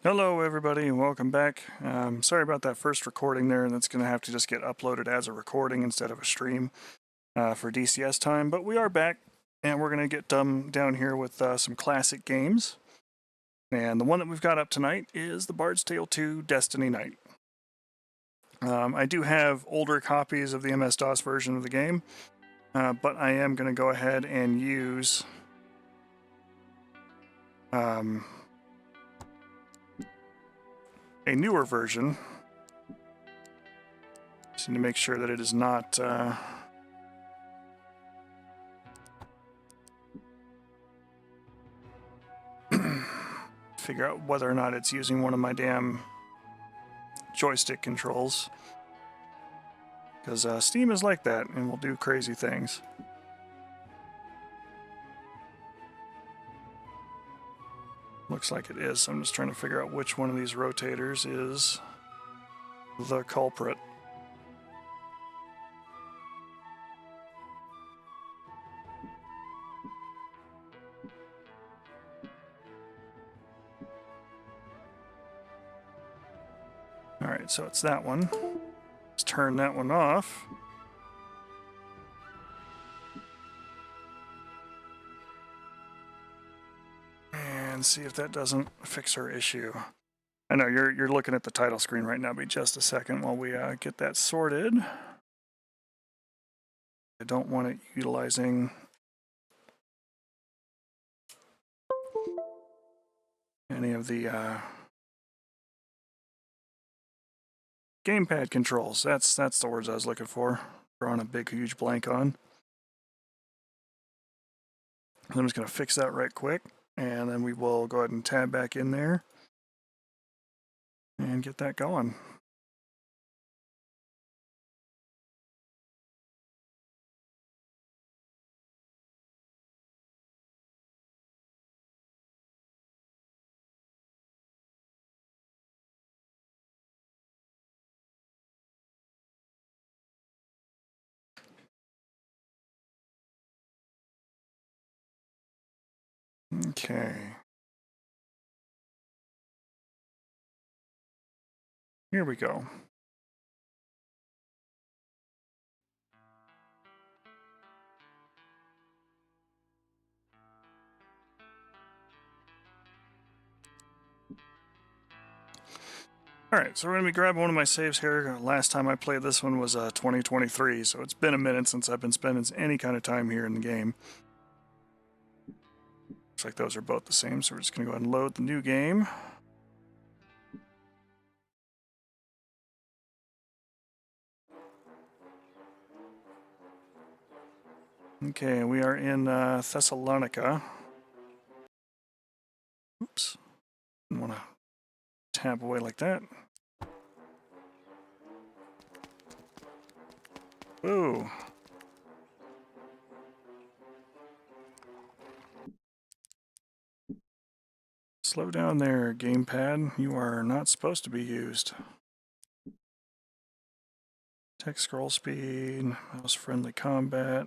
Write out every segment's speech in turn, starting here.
Hello everybody and welcome back. Sorry about that first recording there, and that's going to have to just get uploaded as a recording instead of a stream for DCS time, but we are back and we're going to get down here with some classic games. And the one that we've got up tonight is the Bard's Tale 2 Destiny Night. I do have older copies of the MS-DOS version of the game, but I am going to go ahead and use a newer version. Just need to make sure that it is not figure out whether or not it's using one of my damn joystick controls, because Steam is like that and will do crazy things. Looks like it is, so I'm just trying to figure out which one of these rotators is the culprit. Alright, so it's that one. Let's turn that one off. And see if that doesn't fix our issue. I know you're looking at the title screen right now, but just a second while we get that sorted. I don't want it utilizing any of the gamepad controls. That's the words I was looking for. Drawing a big, huge blank on. I'm just going to fix that right quick, and then we will go ahead and tab back in there and get that going. Okay. Here we go. Alright, so we're going to be grabbing one of my saves here. Last time I played this one was 2023, so it's been a minute since I've been spending any kind of time here in the game. Looks like those are both the same, so we're just going to go ahead and load the new game. Okay, we are in Thessalonica. Oops. Didn't want to tab away like that. Ooh. Slow down there, gamepad. You are not supposed to be used. Text scroll speed, mouse friendly combat.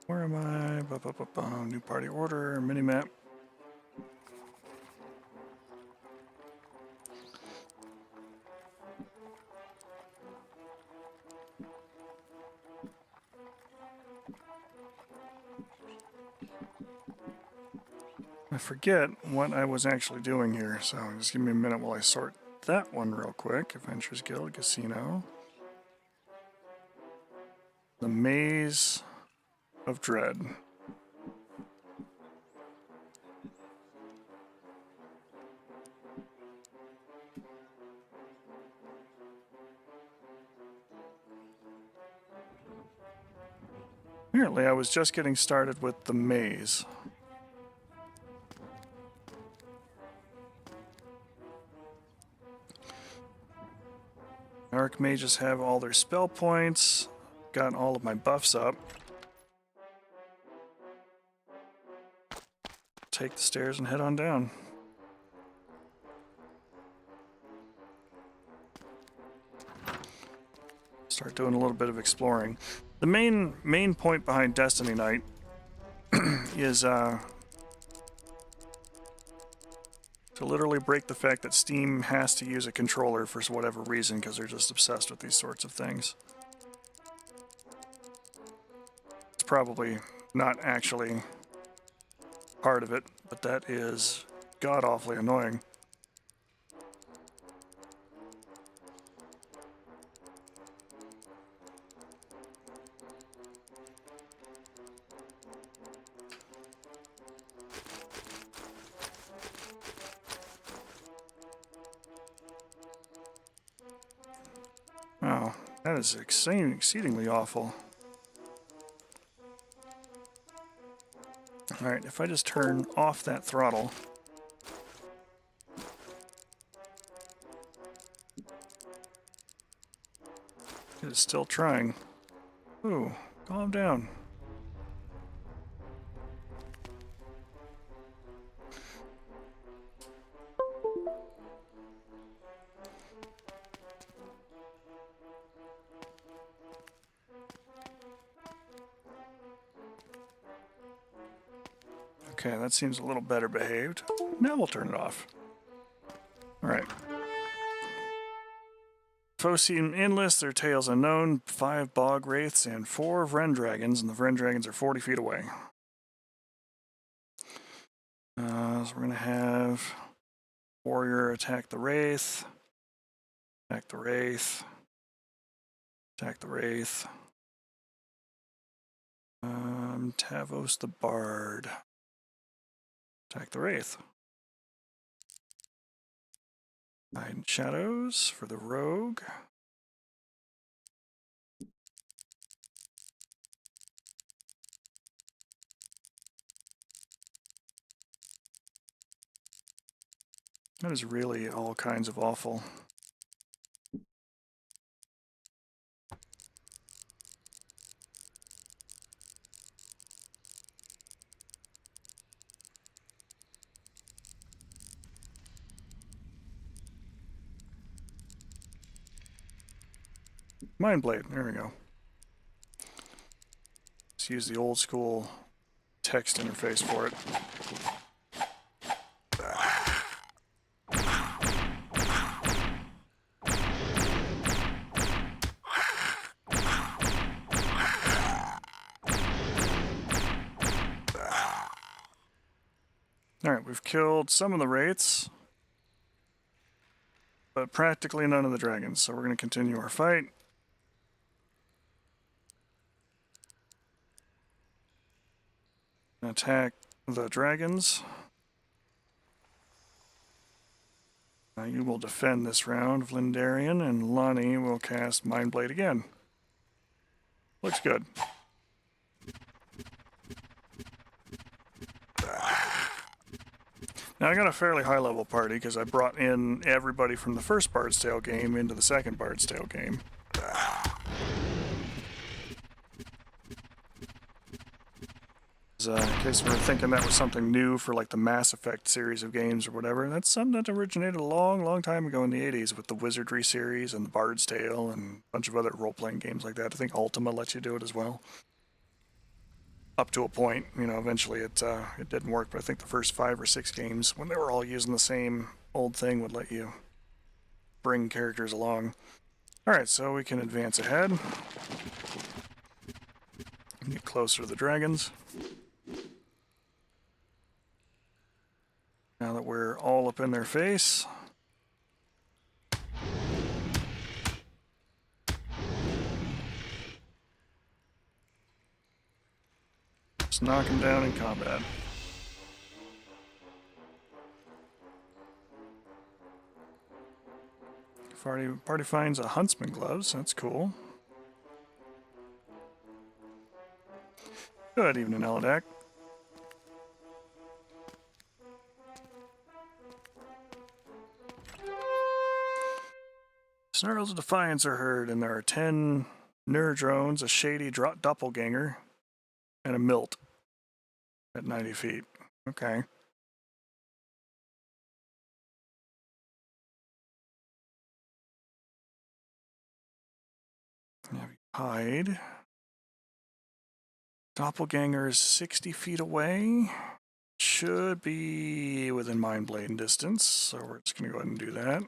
Where am I? New party order, minimap. I forget what I was actually doing here, so just give me a minute while I sort that one real quick. Adventures Guild, Casino. The Maze of Dread. Apparently I was just getting started with the maze. Archmages have all their spell points. Got all of my buffs up. Take the stairs and head on down. Start doing a little bit of exploring. The main point behind Destiny Night is to literally break the fact that Steam has to use a controller for whatever reason, because they're just obsessed with these sorts of things. It's probably not actually part of it, but that is god-awfully annoying. Oh, that is exceedingly awful. Alright, if I just turn off that throttle. It is still trying. Ooh, calm down. Okay, that seems a little better behaved. Now we'll turn it off. Alright. Foes seem endless, their tails unknown, 5 bog wraiths and 4 Vren dragons, and the Vren dragons are 40 feet away. So we're going to have warrior attack the wraith, attack the wraith, attack the wraith. Tavos the bard. Attack the wraith. Hide shadows for the rogue. That is really all kinds of awful. Mind Blade, there we go. Let's use the old school text interface for it. Alright, we've killed some of the wraiths, but practically none of the dragons, so we're going to continue our fight. Attack the dragons. You will defend this round, Vlindarian, and Lonnie will cast Mind Blade again. Looks good. Now I got a fairly high level party because I brought in everybody from the first Bard's Tale game into the second Bard's Tale game. In case we were thinking that was something new for like the Mass Effect series of games or whatever, that's something that originated a long time ago in the 80s with the Wizardry series and the Bard's Tale and a bunch of other role-playing games like that. I think Ultima lets you do it as well. Up to a point, you know, eventually it didn't work, but I think the first 5 or 6 games, when they were all using the same old thing, would let you bring characters along. Alright, so we can advance ahead. Get closer to the dragons. Now that we're all up in their face. Just knock them down in combat. Party finds a huntsman gloves, that's cool. Good evening, Eladak. Snarls of Defiance are heard, and there are 10 Nur drones, a shady doppelganger, and a Milt at 90 feet. Okay. Hide. Doppelganger is 60 feet away. Should be within Mind Blade distance, so we're just going to go ahead and do that.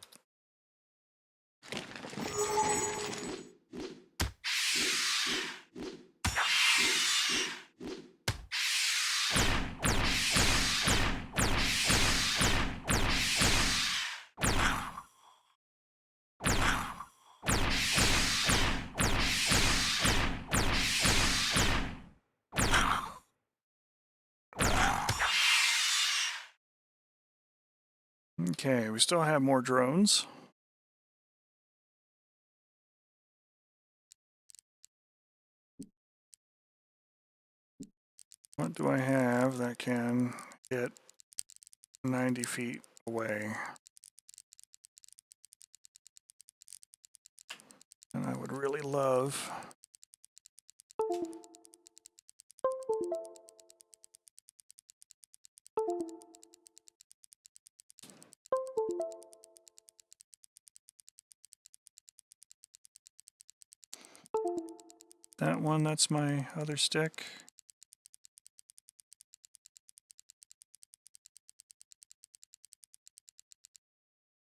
Okay, we still have more drones. What do I have that can hit 90 feet away? And I would really love... That one, that's my other stick.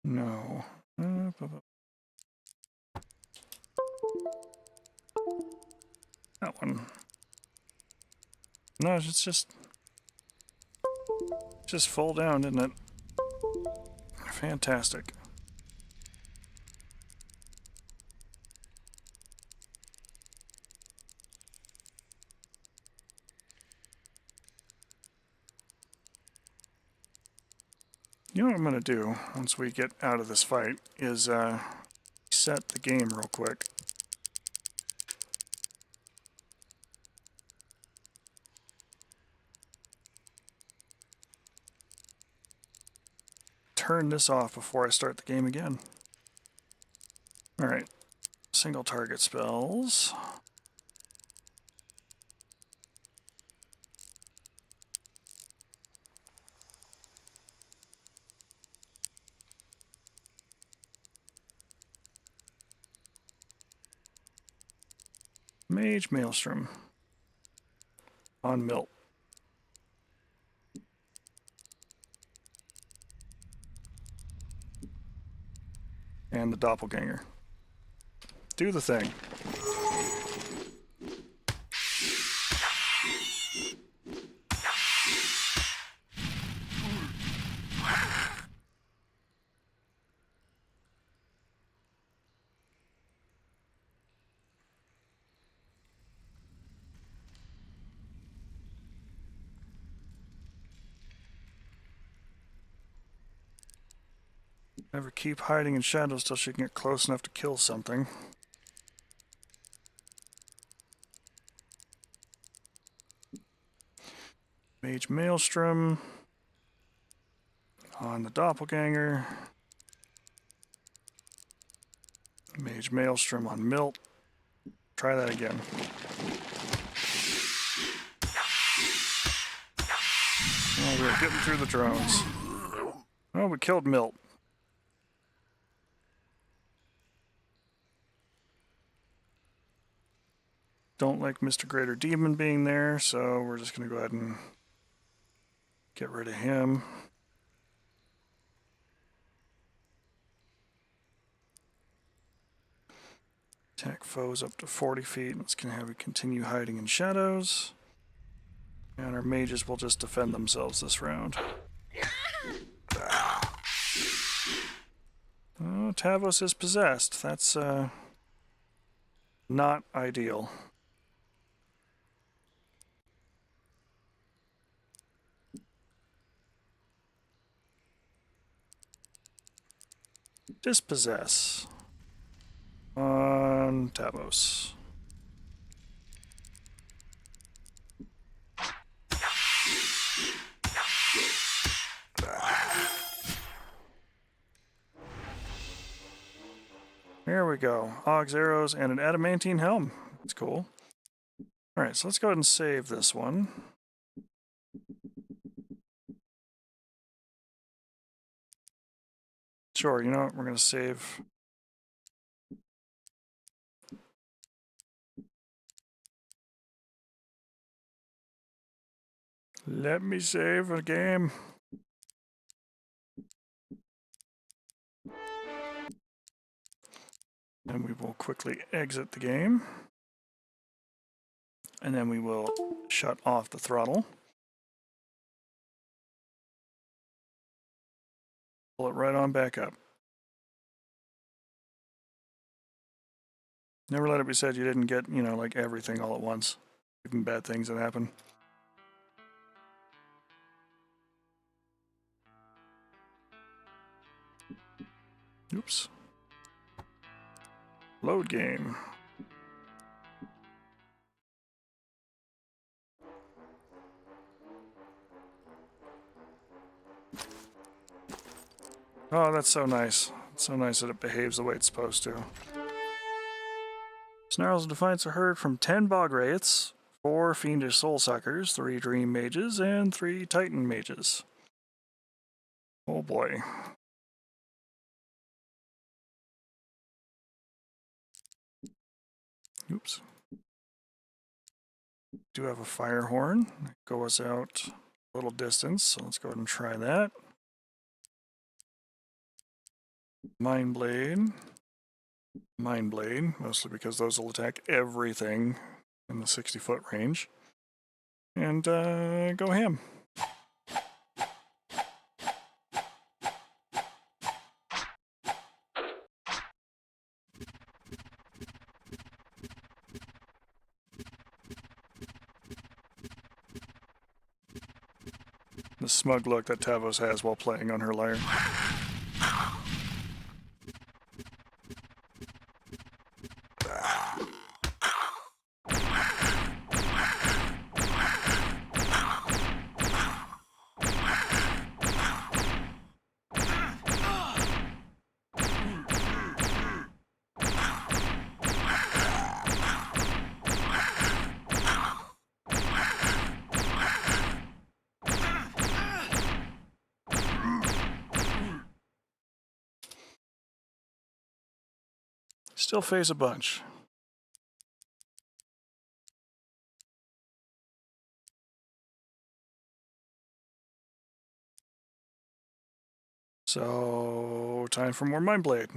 No. That one. No, it's just full down, isn't it? Fantastic. You know what I'm going to do once we get out of this fight is set the game real quick. Turn this off before I start the game again. Alright, single target spells. Mage Maelstrom on Milt. And the doppelganger. Do the thing. Never keep hiding in shadows till she can get close enough to kill something. Mage Maelstrom on the doppelganger. Mage Maelstrom on Milt. Try that again. Oh, we're getting through the drones. Oh, we killed Milt. Don't like Mr. Greater Demon being there, so we're just going to go ahead and get rid of him. Attack foes up to 40 feet. It's going to have you continue hiding in shadows. And our mages will just defend themselves this round. Oh, Tavos is possessed. That's not ideal. Dispossess on Tavos. There we go. Augs, arrows, and an adamantine helm. That's cool. Alright, so let's go ahead and save this one. Sure, you know what? We're going to save. Let me save a game. And we will quickly exit the game. And then we will shut off the throttle. Pull it right on back up. Never let it be said you didn't get, you know, like everything all at once. Even bad things that happen. Oops. Load game. Oh, that's so nice. It's so nice that it behaves the way it's supposed to. Snarls of Defiance are heard from 10 Bog Wraiths, 4 Fiendish Soul Suckers, 3 Dream Mages, and 3 Titan Mages. Oh boy. Oops. Do have a fire horn. Go us out a little distance, so let's go ahead and try that. Mind Blade. Mind Blade, mostly because those will attack everything in the 60-foot range. And go ham. The smug look that Tavos has while playing on her lyre. Still phase a bunch. So, time for more Mind Blade.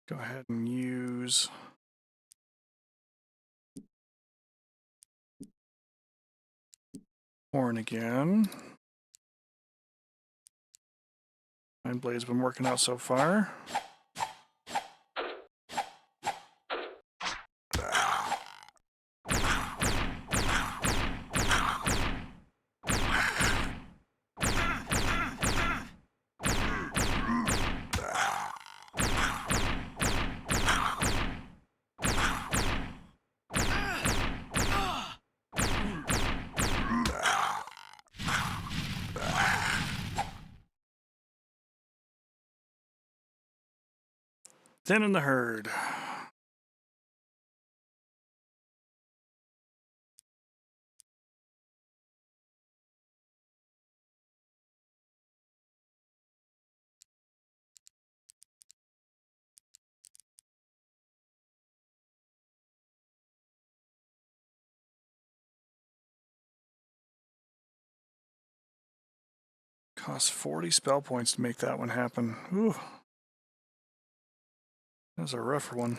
Go ahead and use horn again. Mind Blade's been working out so far. Thinning the herd. Costs 40 spell points to make that one happen. Ooh. That was a rough one.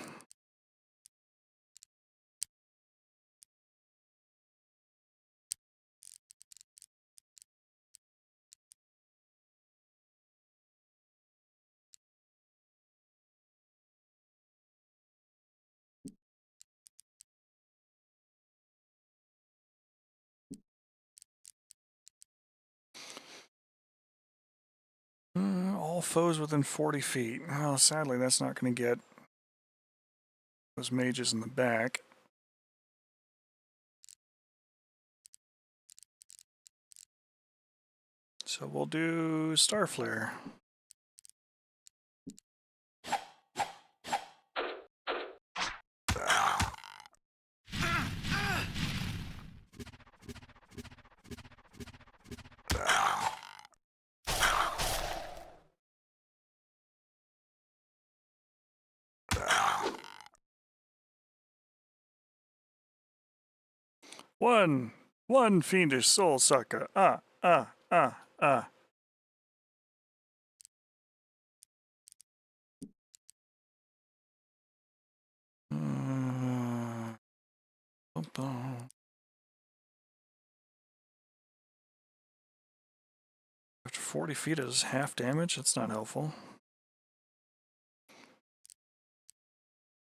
All foes within 40 feet. Oh, sadly, that's not going to get those mages in the back. So we'll do Starflare. One fiendish soul sucker. Ah. 40 feet is half damage. That's not helpful.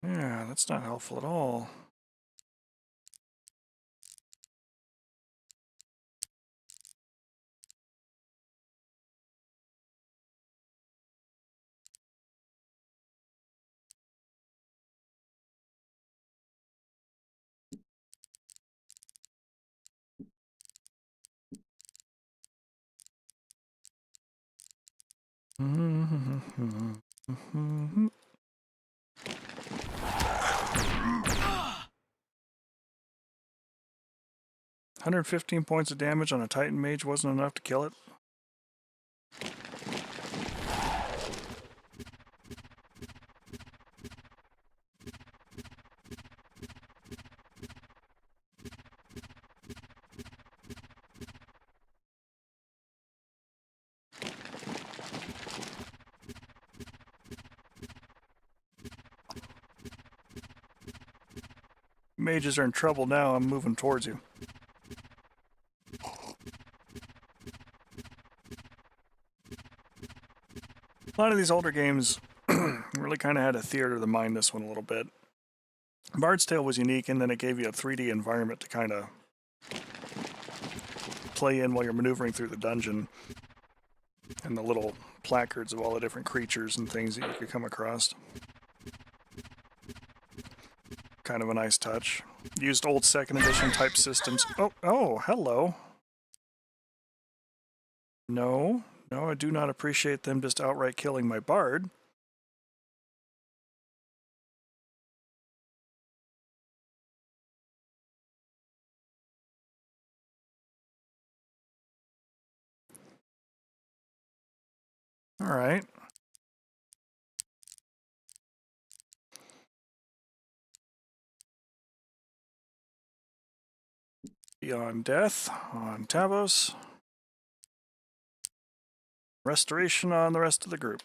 Yeah, that's not helpful at all. Mm-hmm. 115 points of damage on a Titan Mage wasn't enough to kill it. Mages are in trouble now. I'm moving towards you. A lot of these older games really kind of had a theater of the mind this one a little bit. Bard's Tale was unique, and then it gave you a 3D environment to kind of play in while you're maneuvering through the dungeon, and the little placards of all the different creatures and things that you could come across. Kind of a nice touch. Used old 2nd edition type systems. Oh, hello. No, I do not appreciate them just outright killing my bard. All right. Beyond Death on Tavos. Restoration on the rest of the group.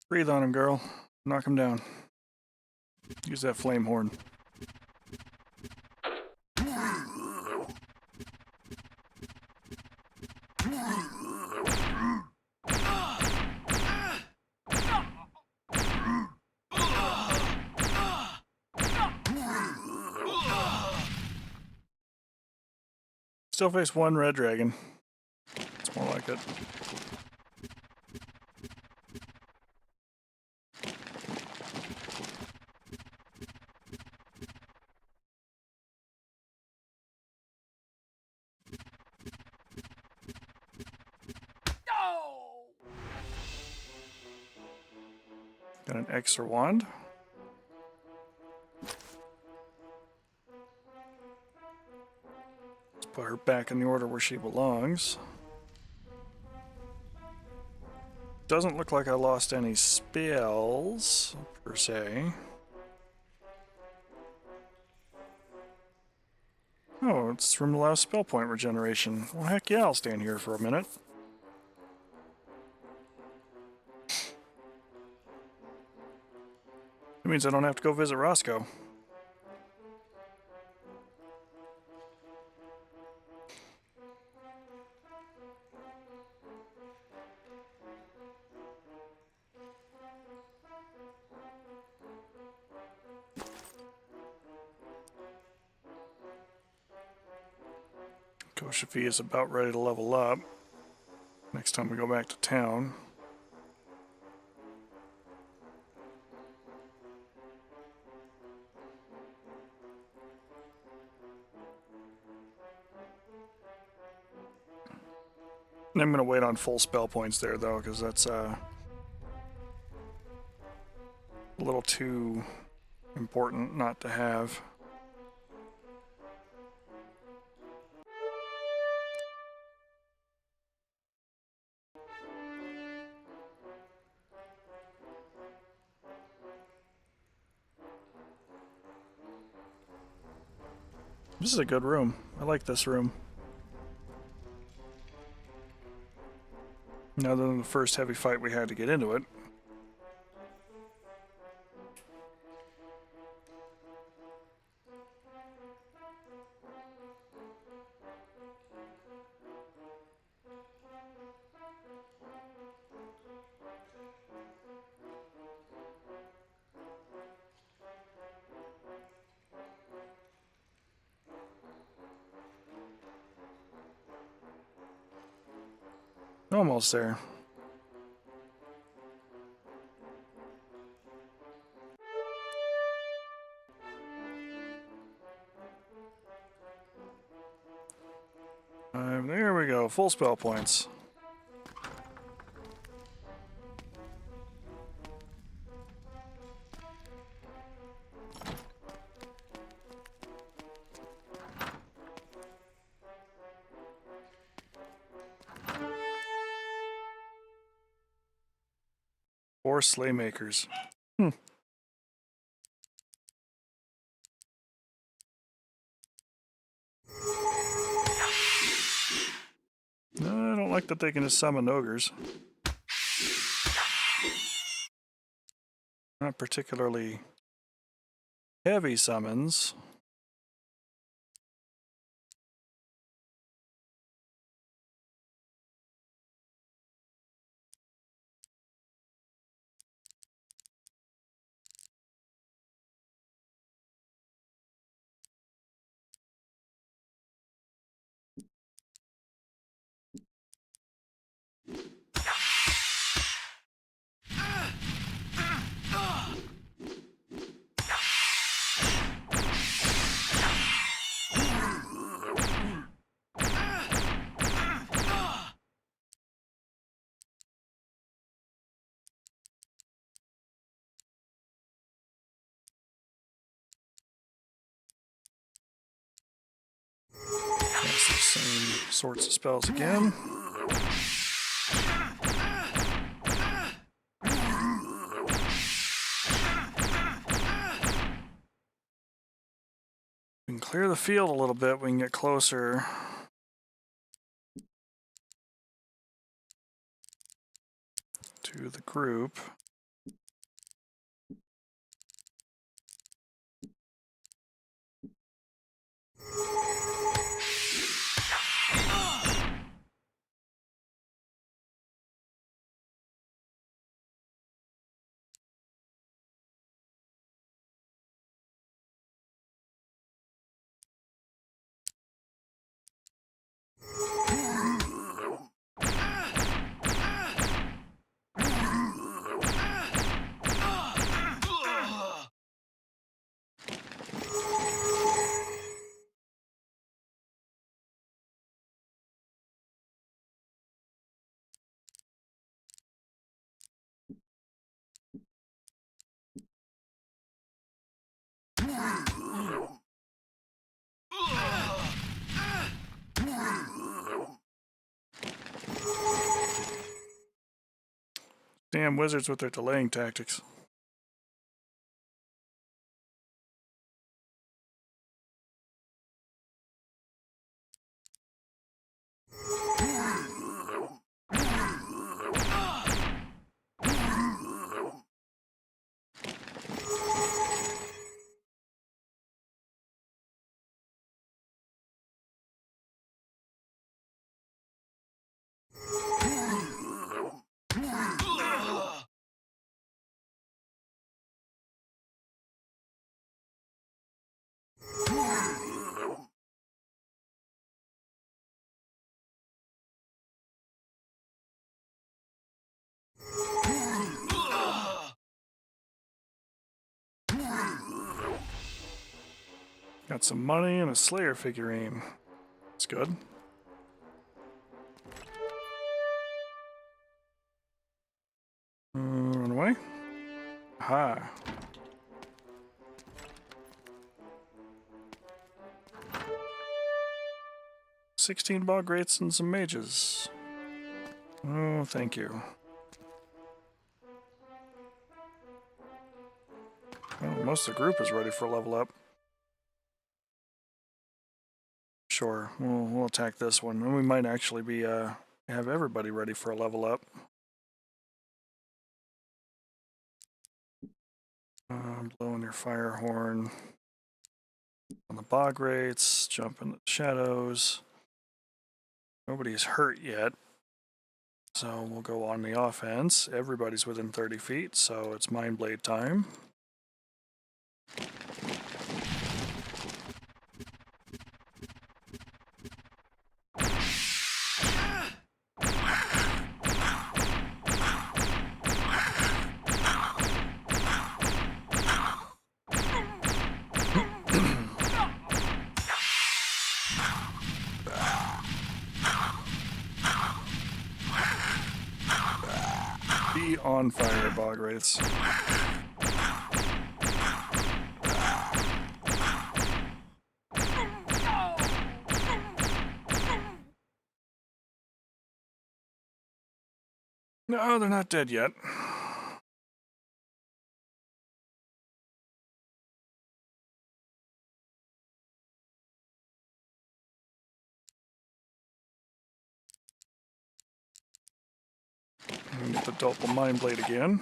Breathe on him, girl. Knock him down. Use that flame horn. Still face one red dragon. It's more like it. Got an extra wand. Let's put her back in the order where she belongs. Doesn't look like I lost any spells, per se. Oh, it's room allows spell point regeneration. Well, heck yeah, I'll stand here for a minute. It means I don't have to go visit Roscoe. Koshafi is about ready to level up next time we go back to town. I'm going to wait on full spell points there, though, because that's a little too important not to have. This is a good room. I like this room. Other than the first heavy fight we had to get into it. Almost there. There we go, full spell points. Four Slaymakers. I don't like that they can just summon ogres. Not particularly heavy summons. Cast the same sorts of spells again. We can clear the field a little bit, we can get closer. To the group. Damn wizards with their delaying tactics. Got some money and a Slayer figurine. That's good. Run away. Aha. $16 bog rates and some mages. Oh, thank you. Well, most of the group is ready for a level up. Sure, we'll attack this one. And we might actually be have everybody ready for a level up. Blowing your fire horn on the bog rates, jump in the shadows. Nobody's hurt yet, so we'll go on the offense. Everybody's within 30 feet, so it's Mind Blade time. Be on fire, bog wraiths. No, they're not dead yet. And get the double Mind Blade again.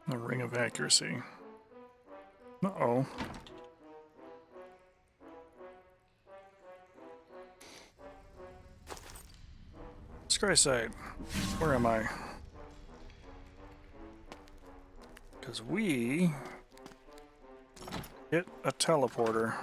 The Ring of Accuracy. Uh-oh. Scrysight, where am I? Because we hit a teleporter.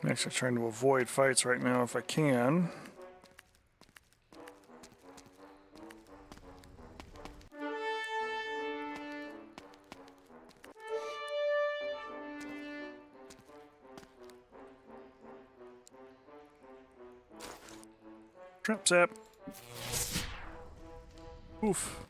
I'm actually trying to avoid fights right now if I can. Trap zap. Oof.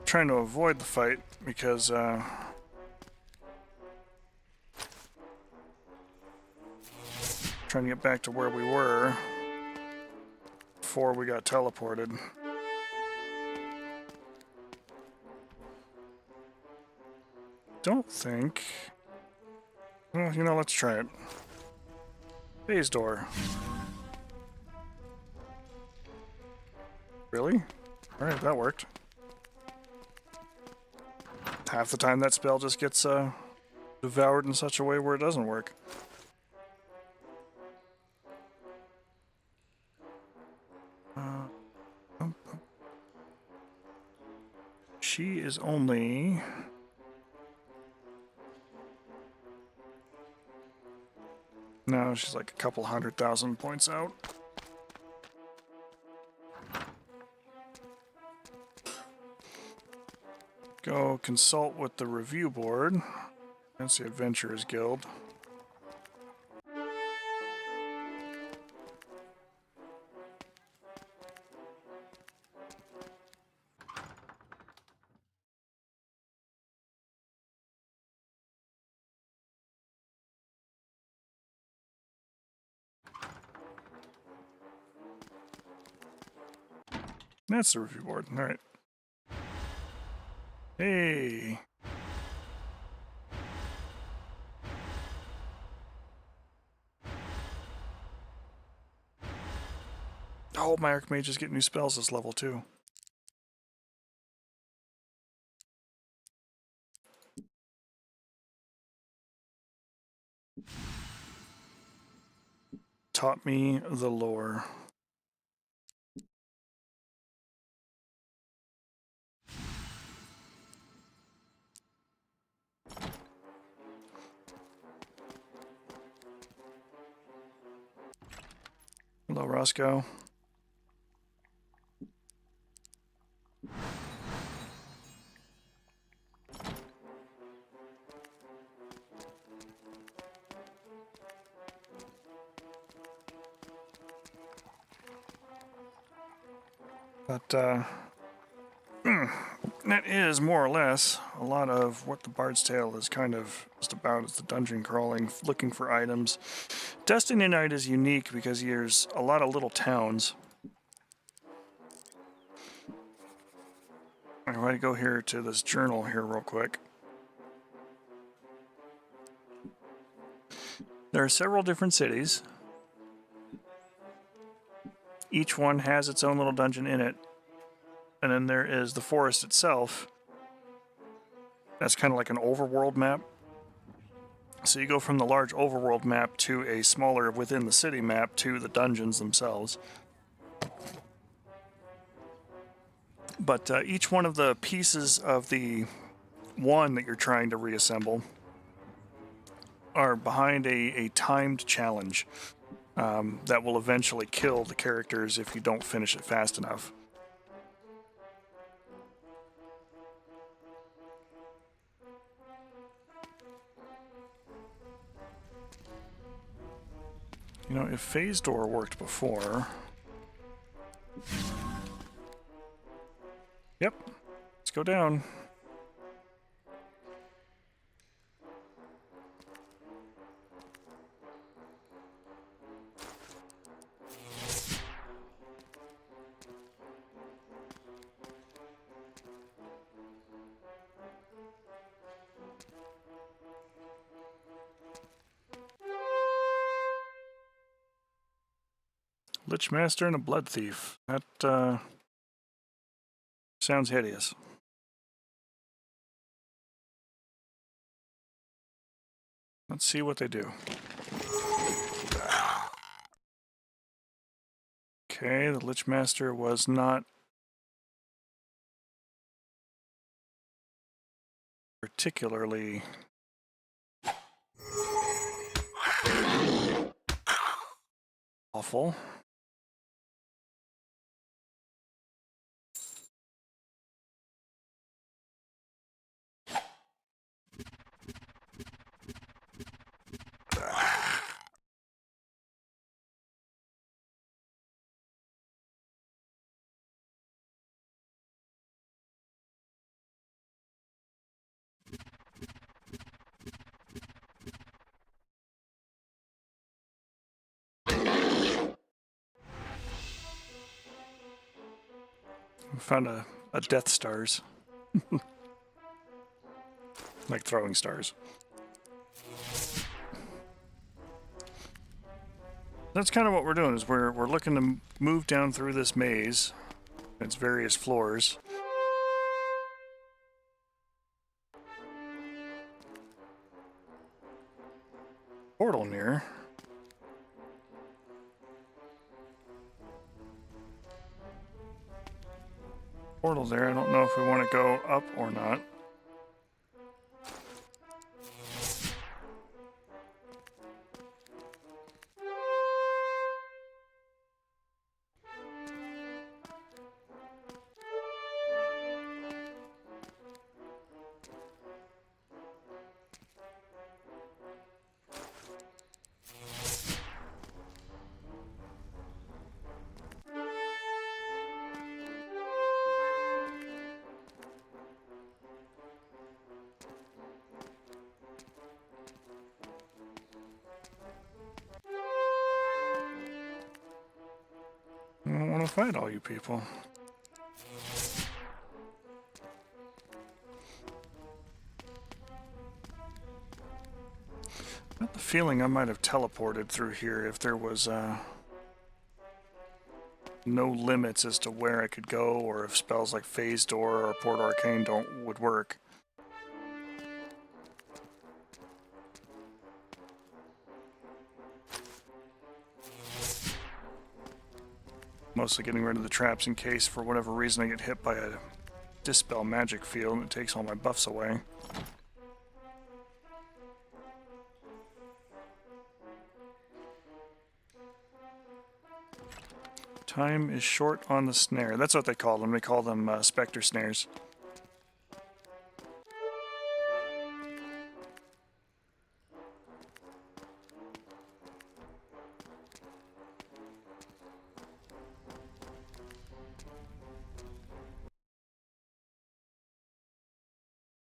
Trying to avoid the fight because trying to get back to where we were before we got teleported. Don't think. Well, you know, let's try it. Phase door. Really? Alright, that worked. Half the time that spell just gets devoured in such a way where it doesn't work. She is only No, she's like a couple 100,000 points out. Go consult with the review board. That's the Adventurers Guild. That's the review board. All right. Hey. Oh, my Archmages get new spells this level too. Taught me the lore. Hello, Roscoe. But, that is more or less a lot of what the Bard's Tale is kind of just about. It's the dungeon crawling, looking for items. Destiny Night is unique because there's a lot of little towns. I'm going to go here to this journal here real quick. There are several different cities. Each one has its own little dungeon in it. And then there is the forest itself. That's kind of like an overworld map. So you go from the large overworld map to a smaller within the city map to the dungeons themselves. But each one of the pieces of the one that you're trying to reassemble are behind a timed challenge that will eventually kill the characters if you don't finish it fast enough. You know, if Phase Door worked before... Yep. Let's go down. Lich Master and a Blood Thief. That, sounds hideous. Let's see what they do. Okay, the Lich Master was not particularly awful. We found a Death Stars. Like throwing stars. That's kind of what we're doing, is we're looking to move down through this maze. Its various floors. Portal near. Portal there. I don't know if we want to go up or not. want to fight all you people. I have the feeling I might have teleported through here if there was no limits as to where I could go, or if spells like Phase Door or Port Arcane would work. Mostly getting rid of the traps in case, for whatever reason, I get hit by a Dispel magic field and it takes all my buffs away. Time is short on the snare. That's what they call them. They call them Spectre Snares.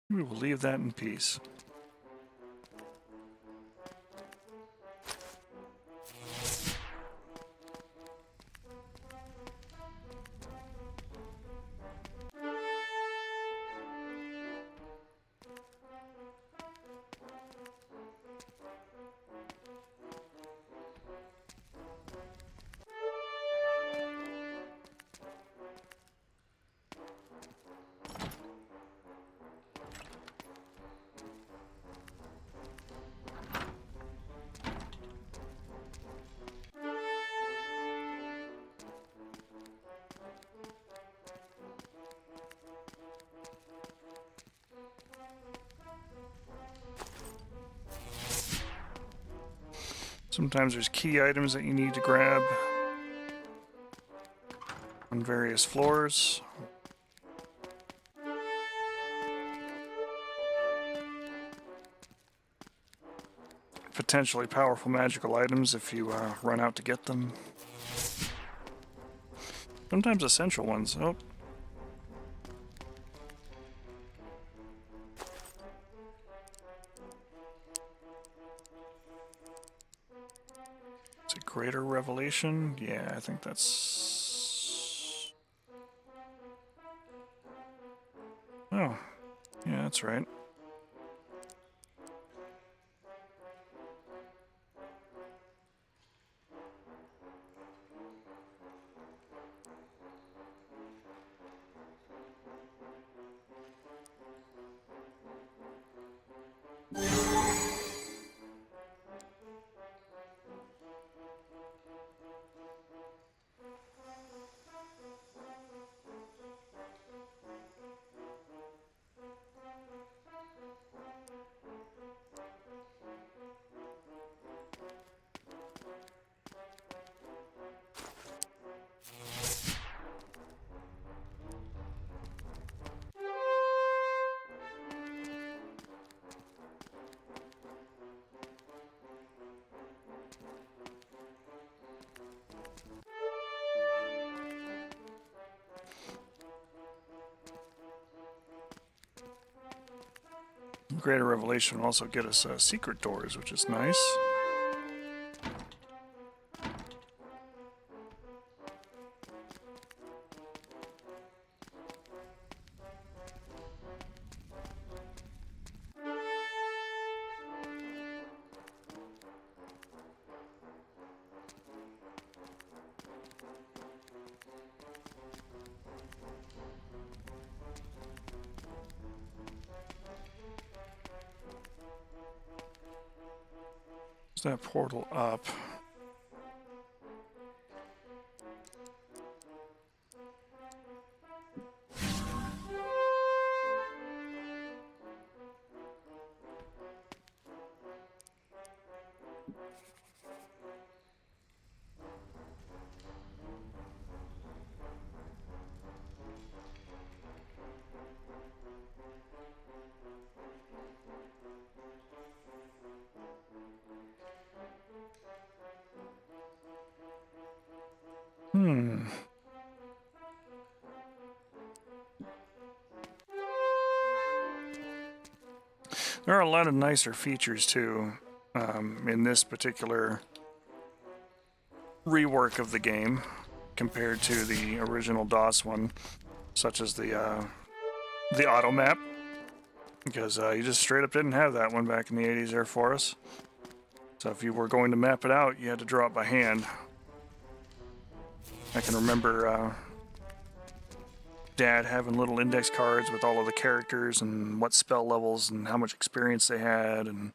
We will leave that in peace. Sometimes there's key items that you need to grab on various floors. Potentially powerful magical items if you run out to get them. Sometimes essential ones. Oh. Is it Greater Revelation? Yeah, I think that's... Oh, yeah, that's right. Greater Revelation will also get us secret doors, which is nice. That portal up. There are a lot of nicer features too in this particular rework of the game. compared to the original DOS one, such as the auto map, because you just straight up didn't have that one back in the 80s there for us. So if you were going to map it out, you had to draw it by hand. I can remember Dad having little index cards with all of the characters and what spell levels and how much experience they had, and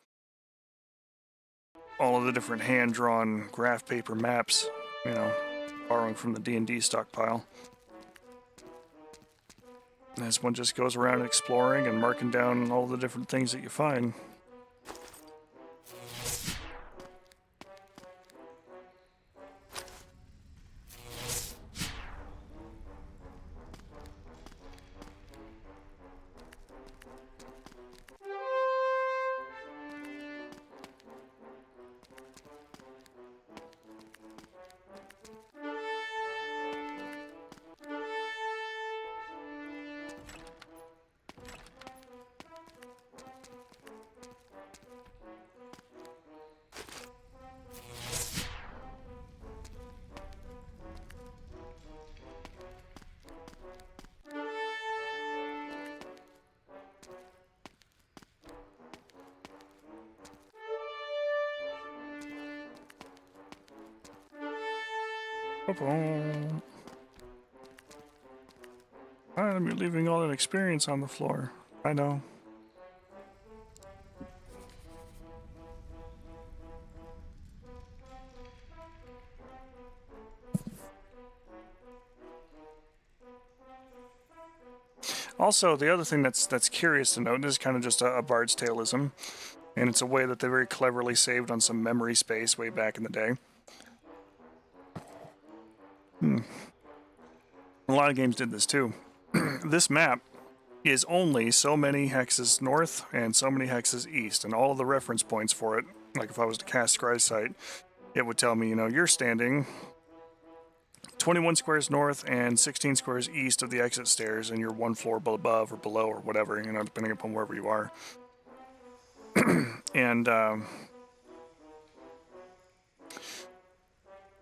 all of the different hand-drawn graph paper maps, you know, borrowing from the D&D stockpile. And this one just goes around exploring and marking down all the different things that you find. I'm leaving all that experience on the floor. I know. Also, the other thing that's curious to note, and this is kind of just a Bard's Taleism, and it's a way that they very cleverly saved on some memory space way back in the day. A lot of games did this too. This map is only so many hexes north and so many hexes east, and all of the reference points for it, like if I was to cast Scry's Sight, it would tell me, you know, you're standing 21 squares north and 16 squares east of the exit stairs, and you're one floor above or below or whatever, you know, depending upon wherever you are. And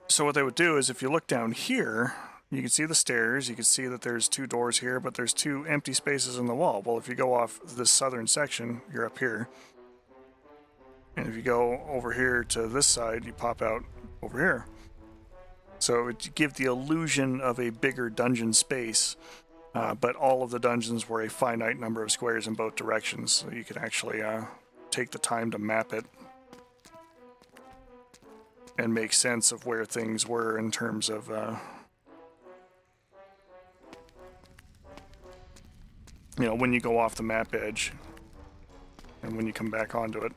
so what they would do is, if you look down here, you can see the stairs, you can see that there's 2 doors here, but there's 2 empty spaces in the wall. Well, if you go off this southern section, you're up here. And if you go over here to this side, you pop out over here. So it would give the illusion of a bigger dungeon space, but all of the dungeons were a finite number of squares in both directions, so you could actually take the time to map it and make sense of where things were in terms of you know, when you go off the map edge and when you come back onto it.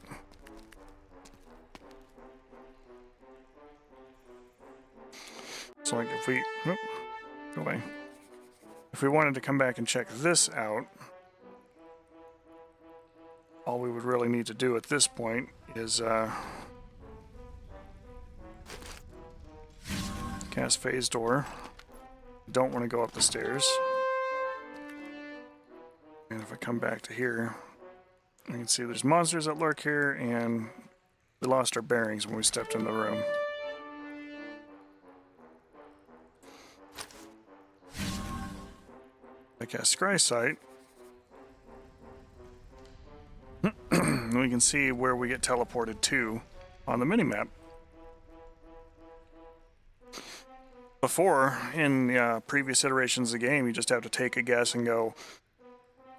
So like if we, go away. If we wanted to come back and check this out, all we would really need to do at this point is cast Phase Door. Don't want to go up the stairs. And if I come back to here, you can see there's monsters that lurk here, and we lost our bearings when we stepped in the room. I cast Scry Sight. And we can see where we get teleported to on the minimap. Before, in the previous iterations of the game, you just have to take a guess and go,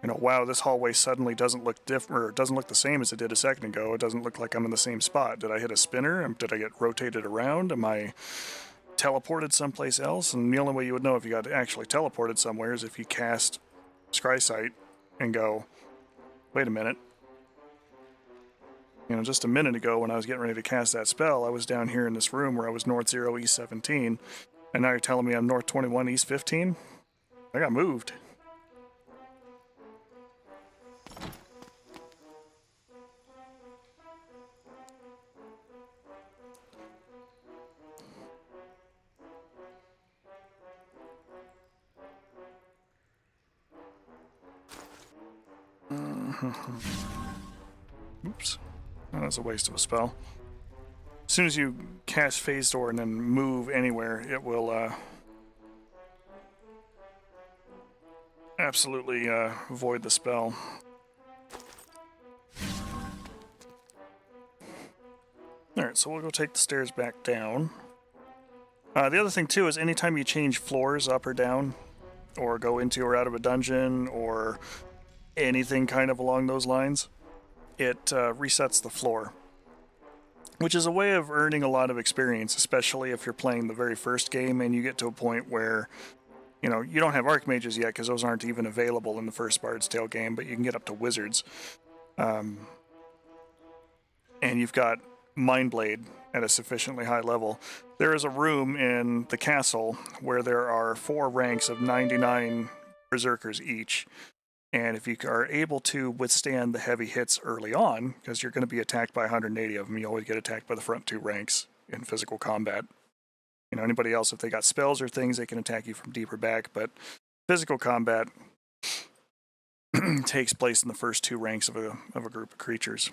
you know, wow, this hallway suddenly doesn't look different, or it doesn't look the same as it did a second ago. It doesn't look like I'm in the same spot. Did I hit a spinner? Did I get rotated around? Am I teleported someplace else? And the only way you would know if you got actually teleported somewhere is if you cast Scry Sight and go, wait a minute. You know, just a minute ago when I was getting ready to cast that spell, I was down here in this room where I was north 0, east 17, and now you're telling me I'm north 21, east 15? I got moved. Oops. Oh, that's a waste of a spell. As soon as you cast Phase Door and then move anywhere, it will absolutely avoid the spell. Alright, so we'll go take the stairs back down. The other thing, too, is anytime you change floors up or down, or go into or out of a dungeon, or anything kind of along those lines, it resets the floor. Which is a way of earning a lot of experience, especially if you're playing the very first game and you get to a point where, you know, you don't have Archmages yet because those aren't even available in the first Bard's Tale game, but you can get up to Wizards. And you've got Mindblade at a sufficiently high level. There is a room in the castle where there are 4 ranks of 99 Berserkers each. And if you are able to withstand the heavy hits early on, because you're going to be attacked by 180 of them, you always get attacked by the front 2 ranks in physical combat. You know, anybody else, if they got spells or things, they can attack you from deeper back, but physical combat takes place in the first 2 ranks of a group of creatures.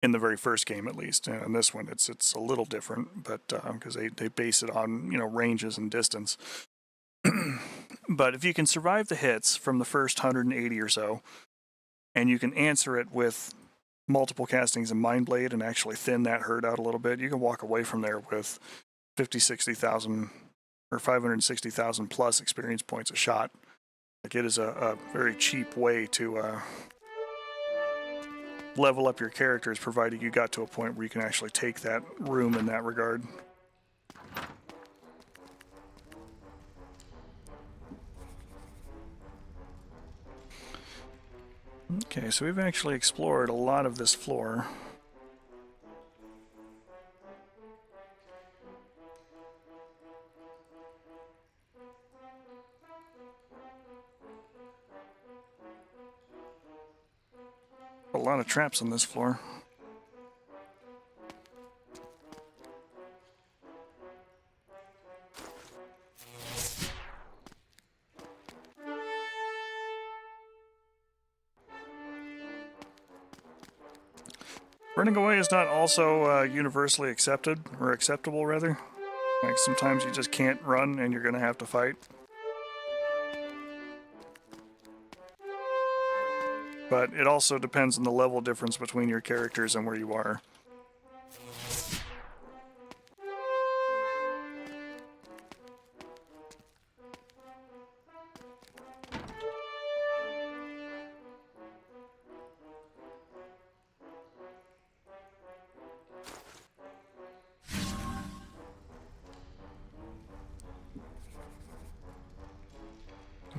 In the very first game, at least. And in this one, it's a little different, but because they base it on, you know, ranges and distance. But if you can survive the hits from the first 180 or so, and you can answer it with multiple castings of Mindblade and actually thin that herd out a little bit, you can walk away from there with 50, 60,000 or 560,000 plus experience points a shot. Like, it is a very cheap way to level up your characters, provided you got to a point where you can actually take that room in that regard. Okay, so we've actually explored a lot of this floor. A lot of traps on this floor. Running away is not also universally accepted, or acceptable rather. Like, sometimes you just can't run and you're going to have to fight. But it also depends on the level difference between your characters and where you are.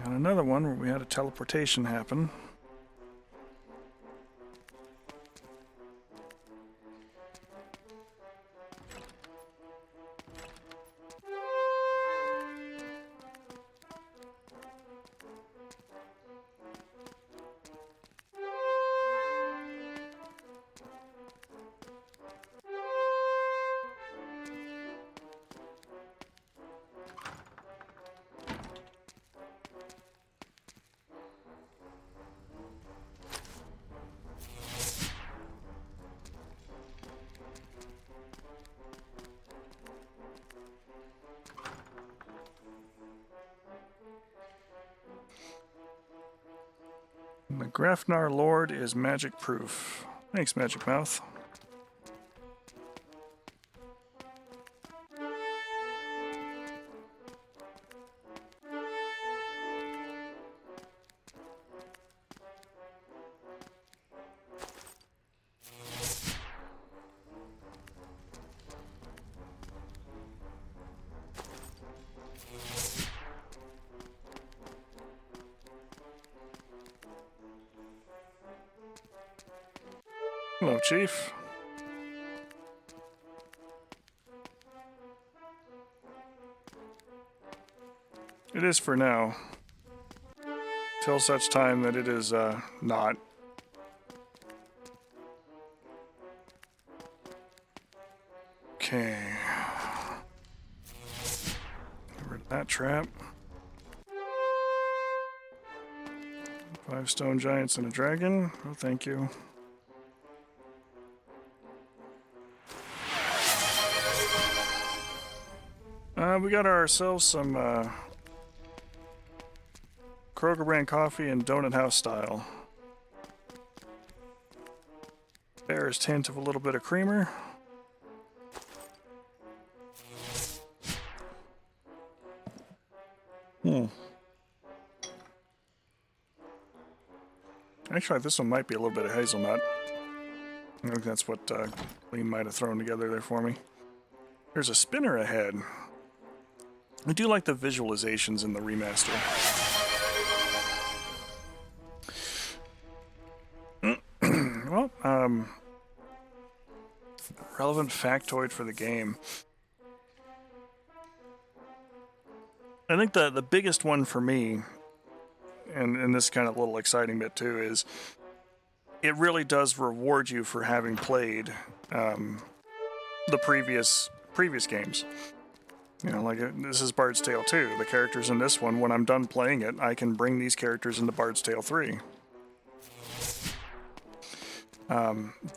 Got another one where we had a teleportation happen. The Grafnar Lord is magic proof. Thanks, Magic Mouth. Hello, Chief. It is for now. Till such time that it is not. Okay. Get rid of that trap. 5 stone giants and a dragon. Oh, thank you. We got ourselves some Kroger brand coffee and donut house style. Bear's hint of a little bit of creamer. Actually, this one might be a little bit of hazelnut. I think that's what Lee might have thrown together there for me. There's a spinner ahead. I do like the visualizations in the remaster. Well, relevant factoid for the game. I think the biggest one for me, and this kind of little exciting bit too, is it really does reward you for having played the previous games. You know, like this is Bard's Tale 2. The characters in this one, when I'm done playing it, I can bring these characters into Bard's Tale 3.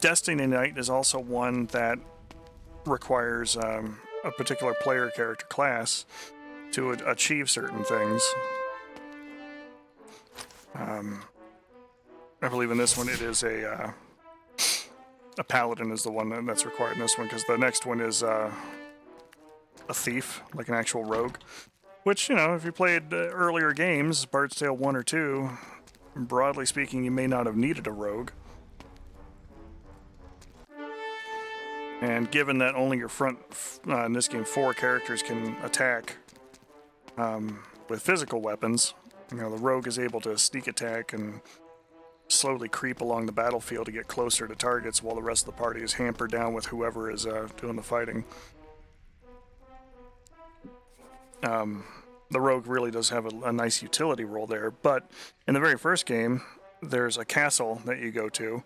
Destiny Knight is also one that requires a particular player character class to achieve certain things. I believe in this one it is a paladin is the one that's required in this one, because the next one is a thief, like an actual rogue. Which, you know, if you played earlier games, Bard's Tale 1 or 2, broadly speaking, you may not have needed a rogue. And given that only your front, in this game, 4 characters can attack with physical weapons, you know, the rogue is able to sneak attack and slowly creep along the battlefield to get closer to targets while the rest of the party is hampered down with whoever is doing the fighting. The rogue really does have a nice utility role there, but in the very first game, there's a castle that you go to,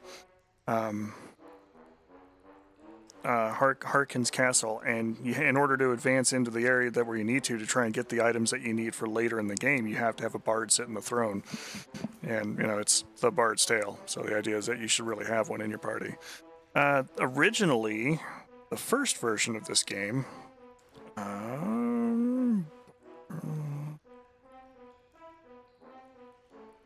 Harkin's Castle, and in order to advance into the area where you need to try and get the items that you need for later in the game, you have to have a bard sit in the throne. And, you know, it's the Bard's Tale, so the idea is that you should really have one in your party. Originally, the first version of this game,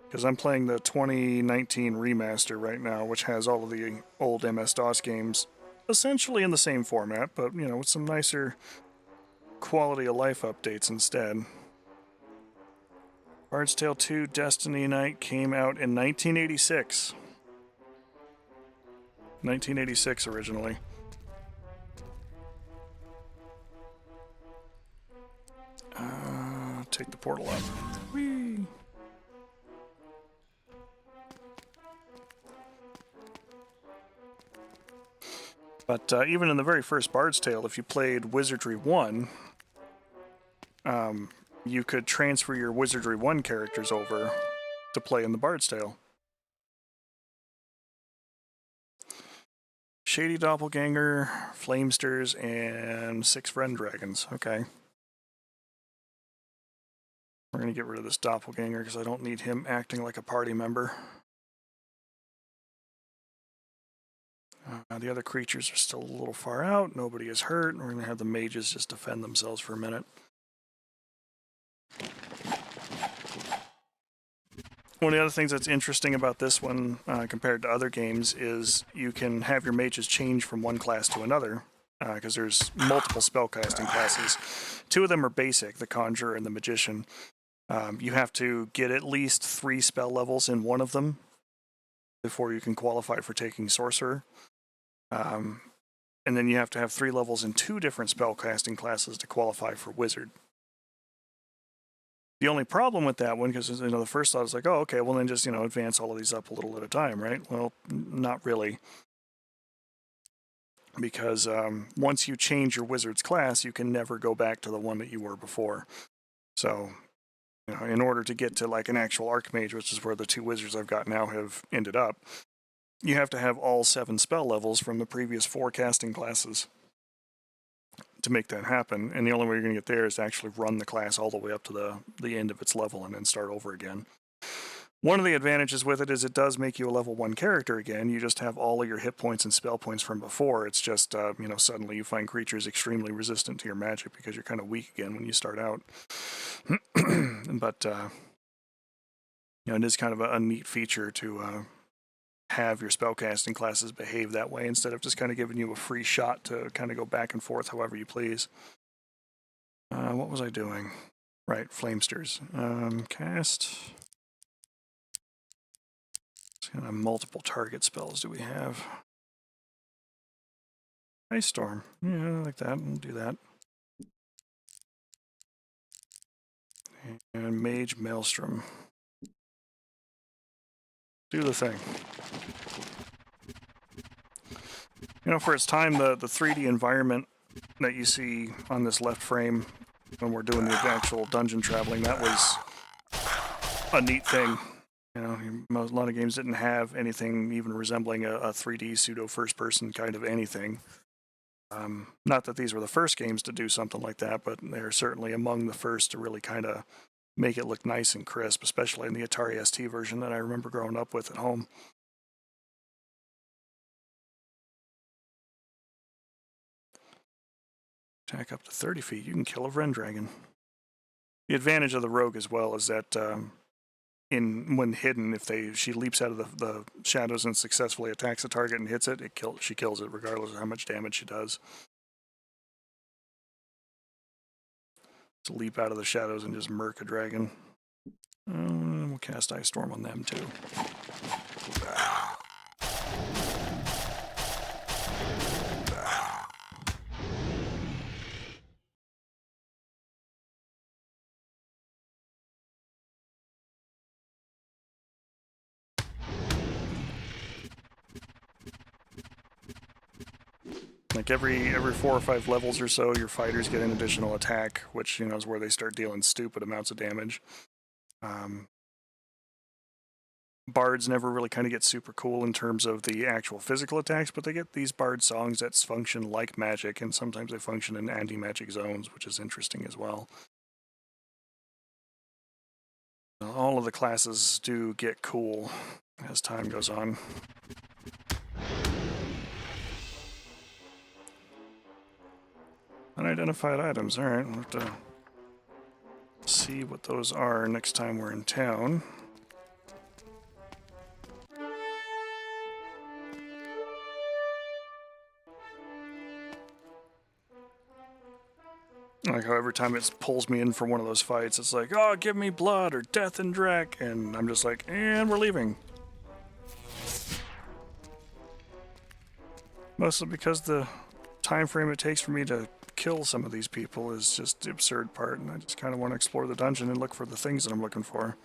because I'm playing the 2019 remaster right now, which has all of the old MS-DOS games essentially in the same format, but, you know, with some nicer quality of life updates instead. Bard's Tale 2 Destiny Knight came out in 1986. 1986 originally. Take the portal up. Whee! But even in the very first Bard's Tale, if you played Wizardry 1, you could transfer your Wizardry 1 characters over to play in the Bard's Tale. Shady Doppelganger, Flamesters, and 6 Friend Dragons. Okay. We're going to get rid of this Doppelganger because I don't need him acting like a party member. The other creatures are still a little far out. Nobody is hurt. We're going to have the mages just defend themselves for a minute. One of the other things that's interesting about this one compared to other games is you can have your mages change from one class to another because there's multiple spellcasting classes. 2 of them are basic, the Conjurer and the Magician. You have to get at least 3 spell levels in one of them before you can qualify for taking Sorcerer. And then you have to have 3 levels in 2 different spellcasting classes to qualify for Wizard. The only problem with that one, because, you know, the first thought is like, oh, okay, well then just, you know, advance all of these up a little at a time, right? Well, not really. Because once you change your Wizard's class, you can never go back to the one that you were before. So, you know, in order to get to like an actual Archmage, which is where the 2 Wizards I've got now have ended up, you have to have all 7 spell levels from the previous 4 casting classes to make that happen. And the only way you're going to get there is to actually run the class all the way up to the end of its level and then start over again. One of the advantages with it is it does make you a level 1 character again. You just have all of your hit points and spell points from before. It's just, you know, suddenly you find creatures extremely resistant to your magic because you're kind of weak again when you start out. But You know, it is kind of a neat feature to have your spellcasting classes behave that way instead of just kind of giving you a free shot to kind of go back and forth however you please. What was I doing? Right, Flamesters. Cast. What kind of multiple target spells do we have? Ice Storm. Yeah, I like that. We'll do that. And Mage Maelstrom. Do the thing. You know, for its time, the 3D environment that you see on this left frame when we're doing the actual dungeon traveling, that was a neat thing. You know, a lot of games didn't have anything even resembling a 3D pseudo first-person kind of anything. Not that these were the first games to do something like that, but they're certainly among the first to really kind of make it look nice and crisp, especially in the Atari ST version that I remember growing up with at home. Attack up to 30 feet. You can kill a Vren Dragon. The advantage of the rogue as well is that when hidden, if she leaps out of the shadows and successfully attacks a target and hits it, she kills it regardless of how much damage she does. To leap out of the shadows and just murk a dragon. We'll cast Ice Storm on them too. Like every 4 or 5 levels or so, your fighters get an additional attack, which, you know, is where they start dealing stupid amounts of damage. Bards never really kind of get super cool in terms of the actual physical attacks, but they get these bard songs that function like magic, and sometimes they function in anti-magic zones, which is interesting as well. All of the classes do get cool as time goes on. Unidentified items. Alright, we'll have to see what those are next time we're in town. Like how every time it pulls me in for one of those fights, it's like, oh, give me blood or death and Drek, and I'm just like, and we're leaving. Mostly because the time frame it takes for me to kill some of these people is just the absurd part, and I just kind of want to explore the dungeon and look for the things that I'm looking for.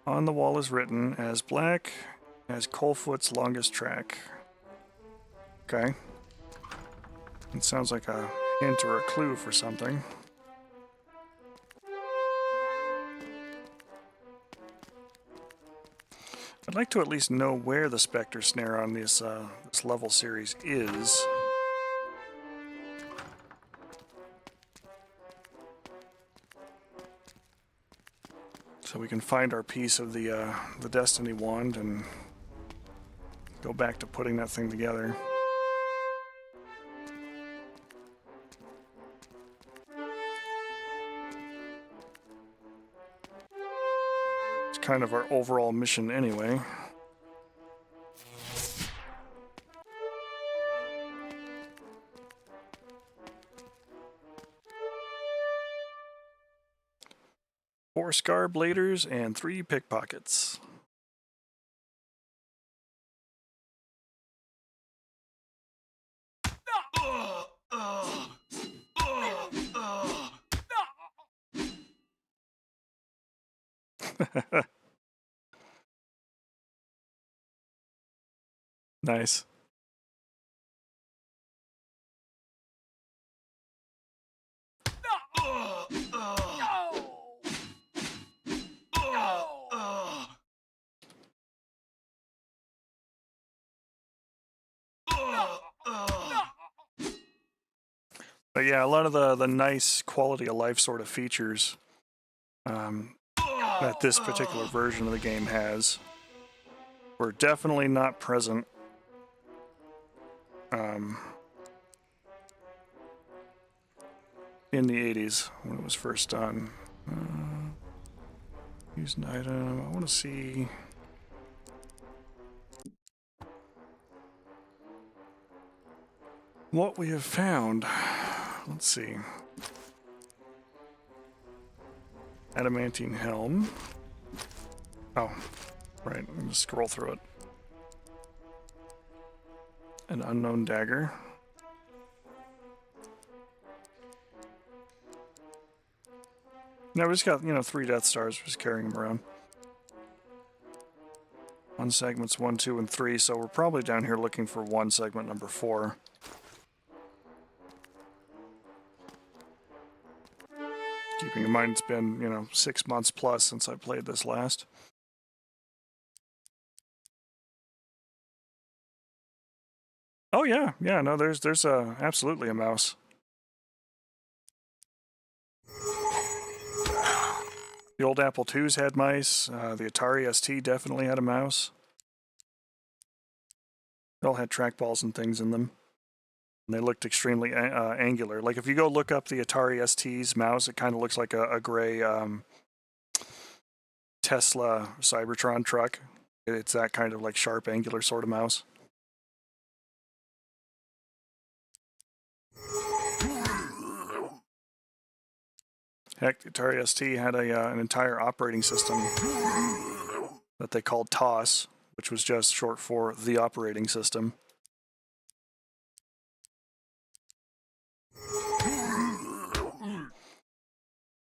On the wall is written, as black as Coalfoot's longest track. Okay. It sounds like a hint or a clue for something. I'd like to at least know where the Spectre Snare on this level series is. So we can find our piece of the Destiny Wand and go back to putting that thing together. It's kind of our overall mission anyway. Four Scar Bladers and 3 Pickpockets. Nice. But yeah, a lot of the nice quality of life sort of features that this particular version of the game has were definitely not present in the 80s when it was first done. Use an item. I want to see. What we have found. Let's see. Adamantine helm. Oh, right. Let me just scroll through it. An unknown dagger. Now we just got, 3 Death Stars. We're just carrying them around. One segment's 1, 2, and 3, so we're probably down here looking for one segment number 4. Keeping in mind it's been, 6 months plus since I played this last. Oh yeah, no, there's absolutely a mouse. The old Apple IIs had mice. The Atari ST definitely had a mouse. They all had trackballs and things in them. And they looked extremely angular. Like, if you go look up the Atari ST's mouse, it kind of looks like a gray Tesla Cybertron truck. It's that kind of, like, sharp, angular sort of mouse. Heck, the Atari ST had an entire operating system that they called TOS, which was just short for the operating system.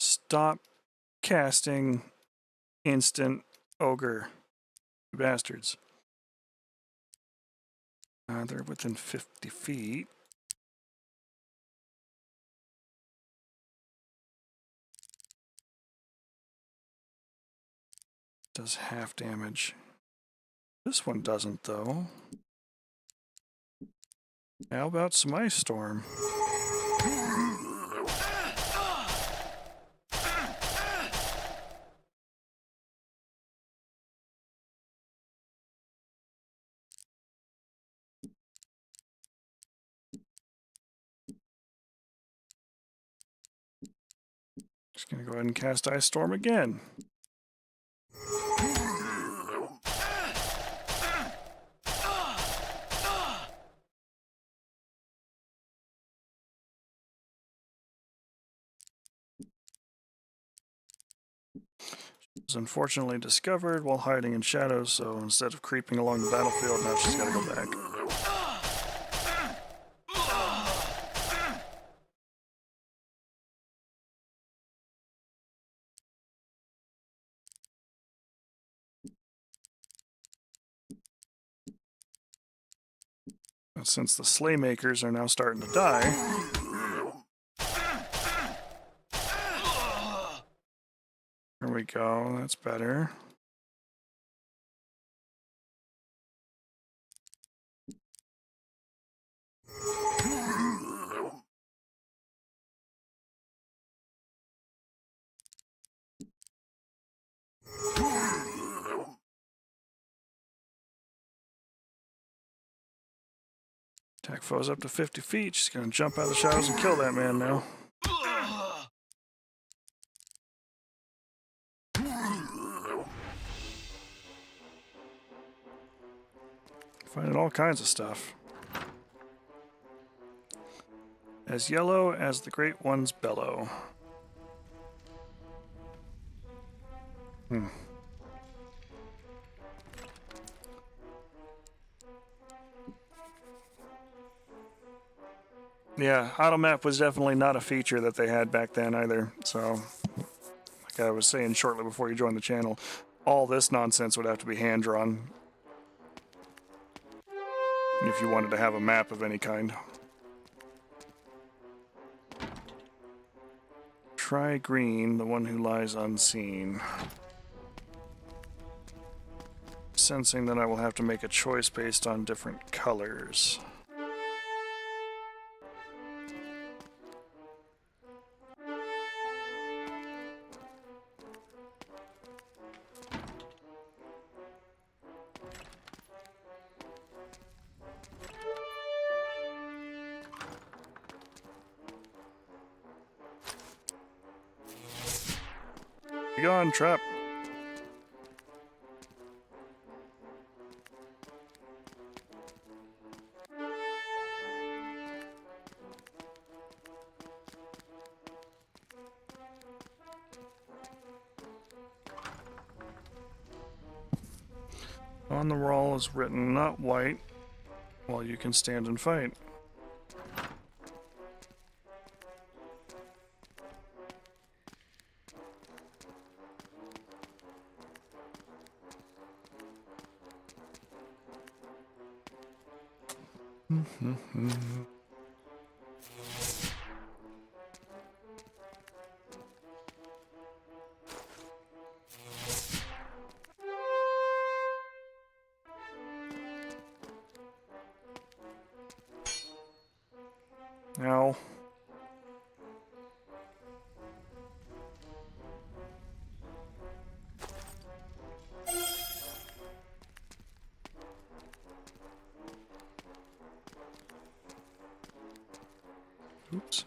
Stop casting instant ogre, you bastards. They're within 50 feet. Does half damage. This one doesn't, though. How about some Ice Storm? Just gonna go ahead and cast Ice Storm again. Was unfortunately discovered while hiding in shadows, so instead of creeping along the battlefield, now she's gotta go back. And since the Slaymakers are now starting to die, there we go, that's better. Attack foes up to 50 feet. She's gonna jump out of the shadows and kill that man now. Finding all kinds of stuff. As yellow as the great one's bellow. Yeah, automap was definitely not a feature that they had back then either. So, like I was saying shortly before you joined the channel, all this nonsense would have to be hand-drawn if you wanted to have a map of any kind. Try green, the one who lies unseen. Sensing that I will have to make a choice based on different colors. Be gone, trap. On the wall is written, not white, while you can stand and fight. Ow. Oops.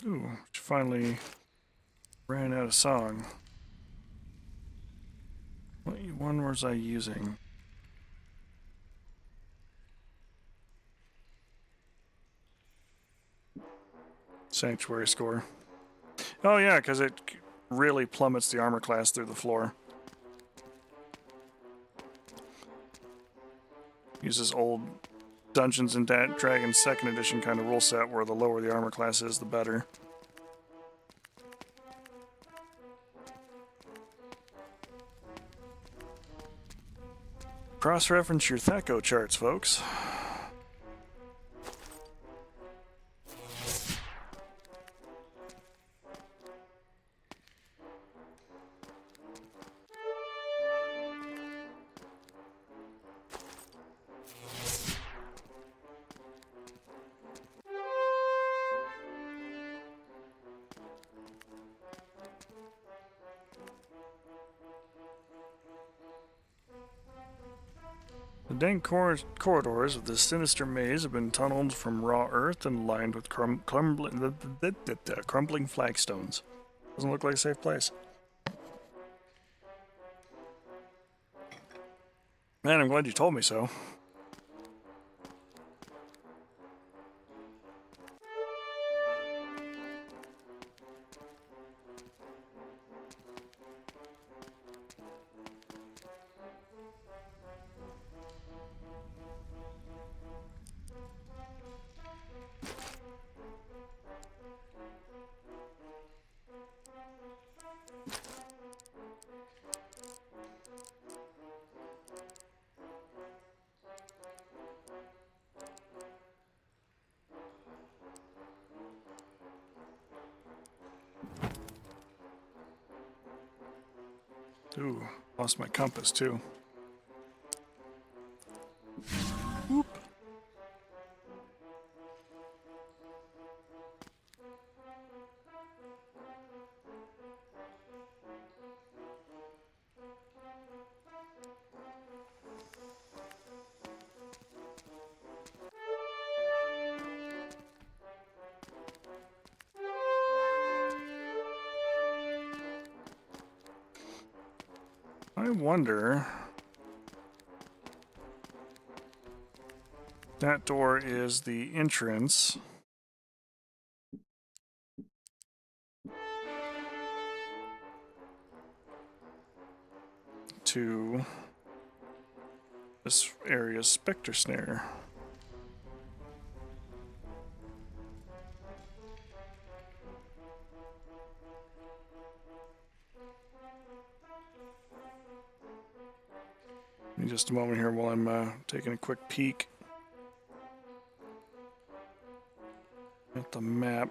Ooh, she finally ran out of song. What one was I using? Sanctuary score. Oh yeah, because it really plummets the armor class through the floor. Uses old Dungeons and Dragons 2nd edition kind of rule set where the lower the armor class is, the better. Cross-reference your THACO charts, folks. The dank corridors of this sinister maze have been tunneled from raw earth and lined with crumbling flagstones. Doesn't look like a safe place. Man, I'm glad you told me so. Ooh, lost my compass too. Whoop. I wonder... That door is the entrance to this area's Spectre Snare. me just a moment here while I'm taking a quick peek at the map.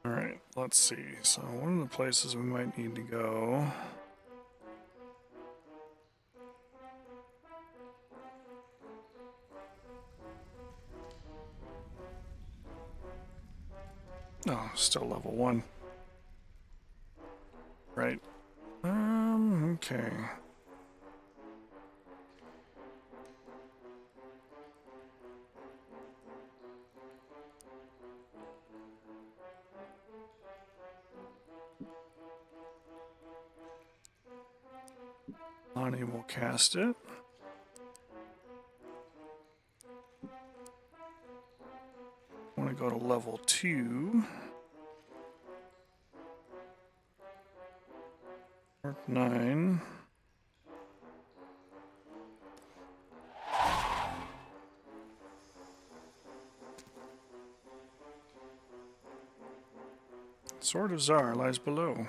Alright, let's see. So one of the places we might need to go... Oh, still level 1. Right. Okay. Lonnie will cast it. I want to go to level 2. Mark 9. Sword of Tsar lies below.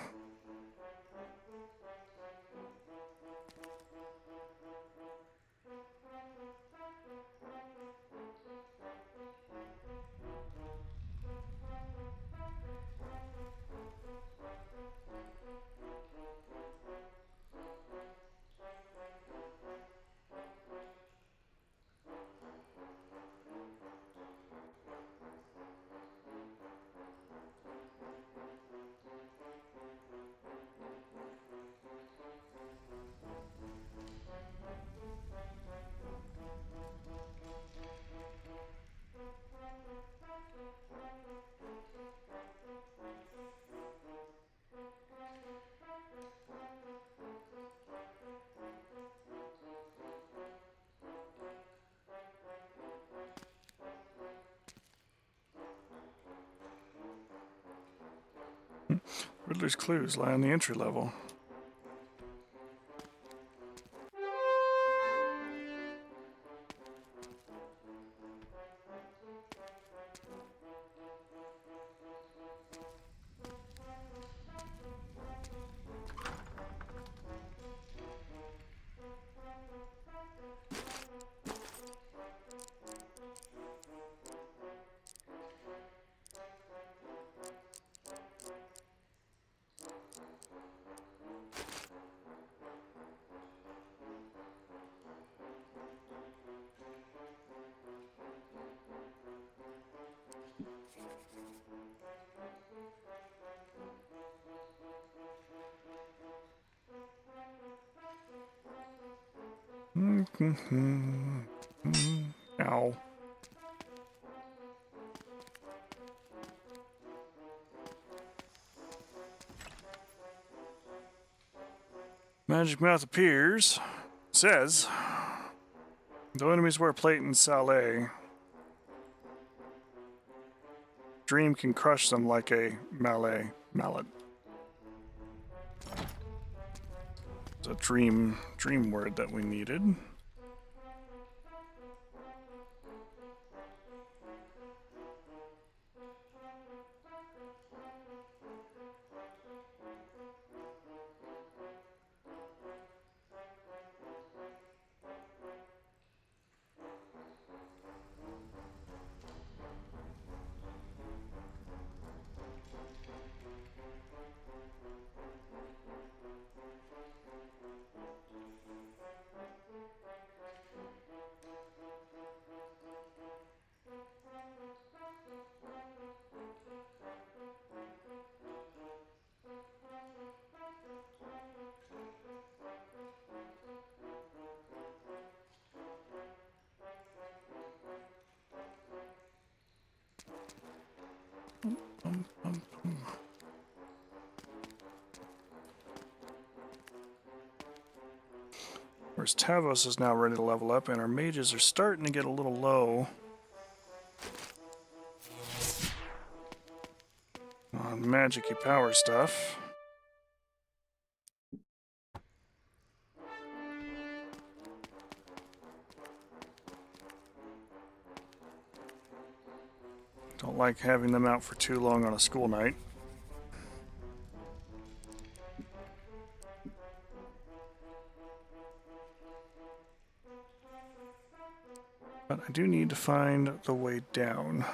Riddler's clues lie on the entry level. Ow. Magic Mouth appears. Says, though enemies wear plate and salé, Dream can crush them like a mallet. It's a dream word that we needed. Whereas Tavos is now ready to level up, and our mages are starting to get a little low on magic-y power stuff. Don't like having them out for too long on a school night. But I do need to find the way down.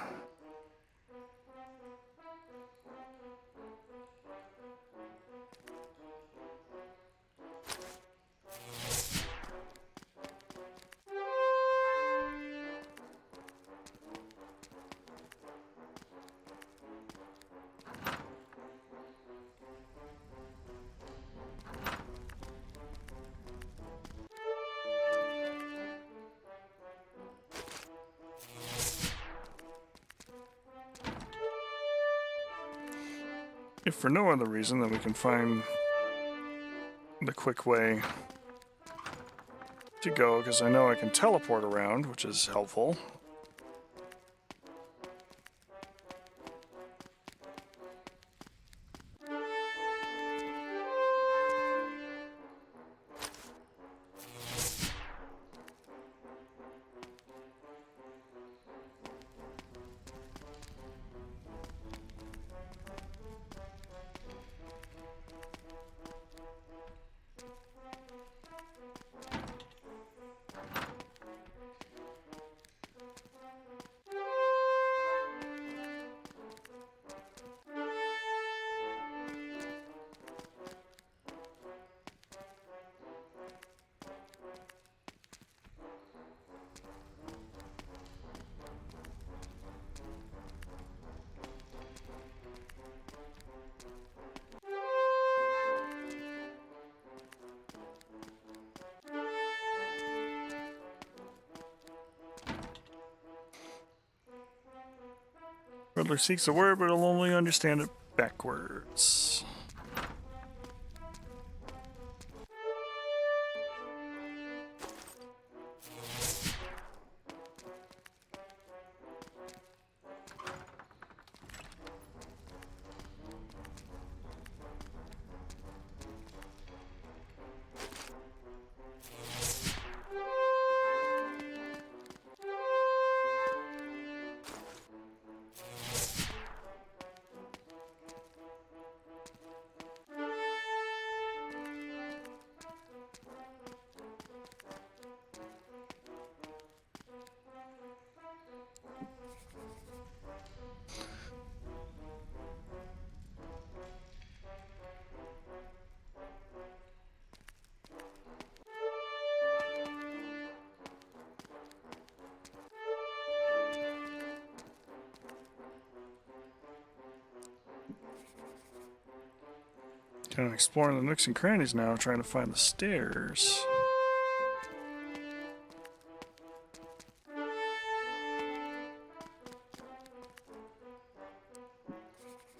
If for no other reason than we can find the quick way to go, because I know I can teleport around, which is helpful. Riddler seeks a word, but he'll only understand it backwards. Kind of exploring the nooks and crannies now, trying to find the stairs.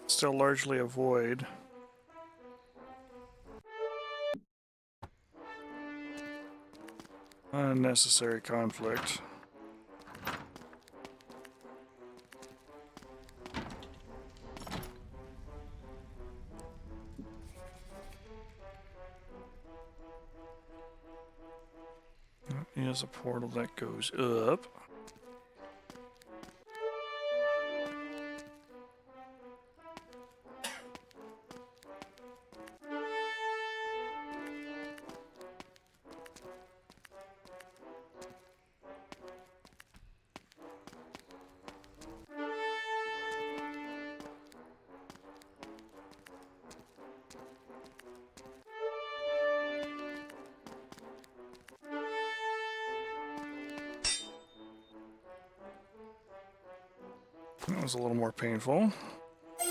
Still largely a void. Unnecessary conflict. Is a portal that goes up. That was a little more painful. I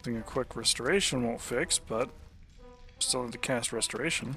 think a quick restoration won't fix, but still need to cast restoration.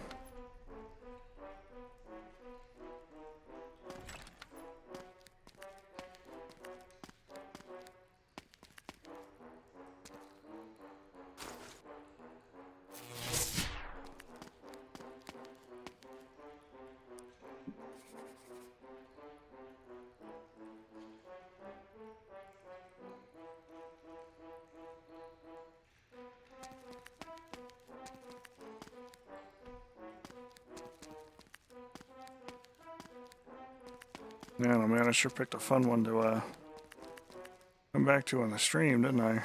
Man, oh man, I sure picked a fun one to come back to on the stream, didn't I? In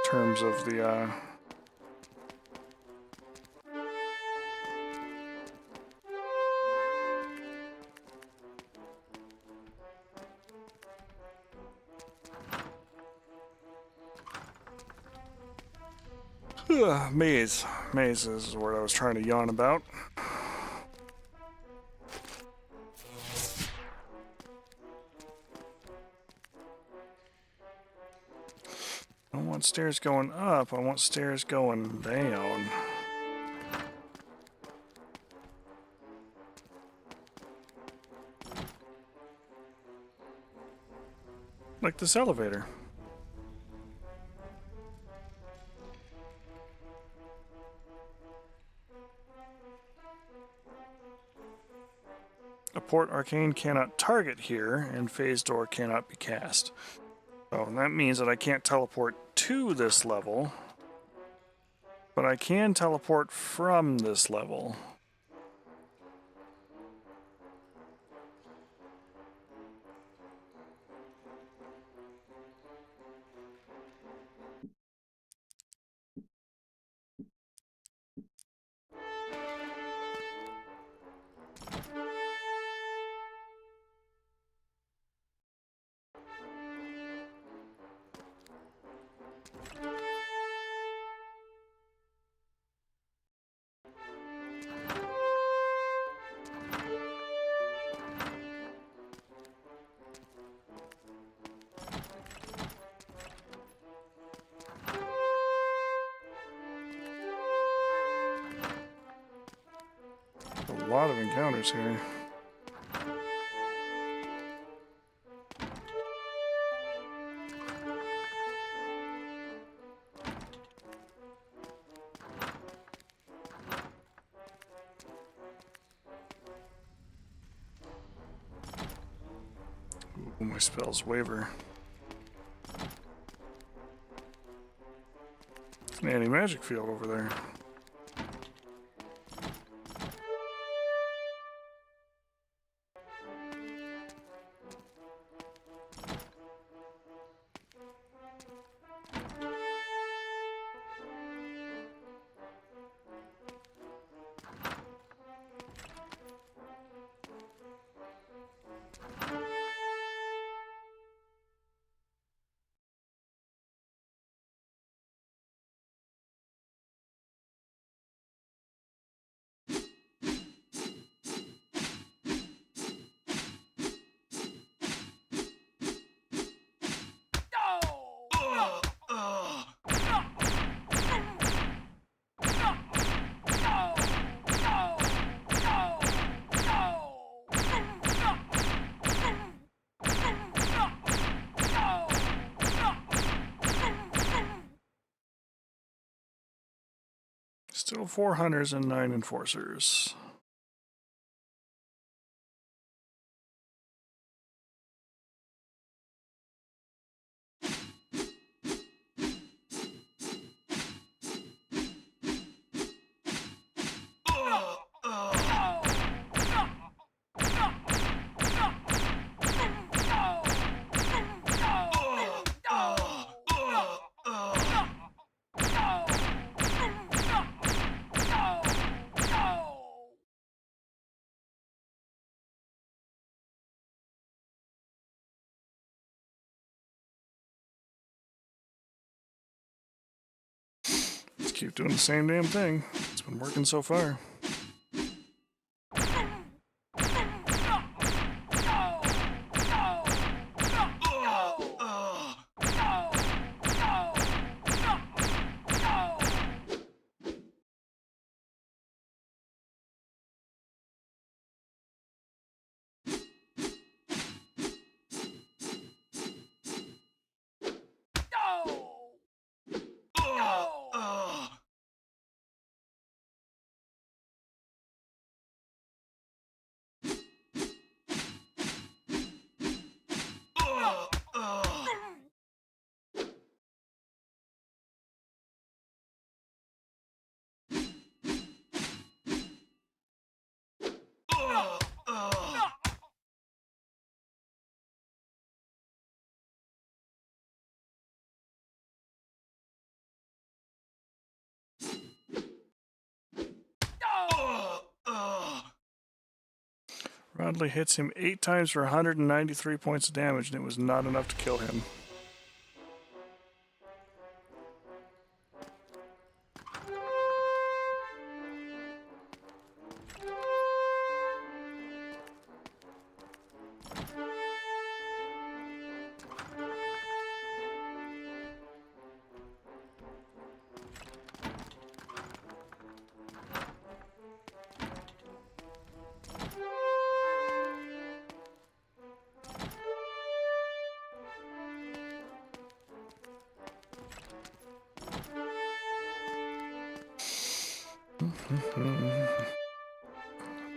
terms of the maze. Maze is what I was trying to yawn about. I don't want stairs going up, I want stairs going down. Like this elevator. A port arcane cannot target here, and phase door cannot be cast. So that means that I can't teleport to this level, but I can teleport from this level. A lot of encounters here. Ooh, my spells waver. An anti-magic field over there. Still 4 hunters and 9 enforcers. Let's keep doing the same damn thing. It's been working so far. Rodley hits him 8 times for 193 points of damage, and it was not enough to kill him.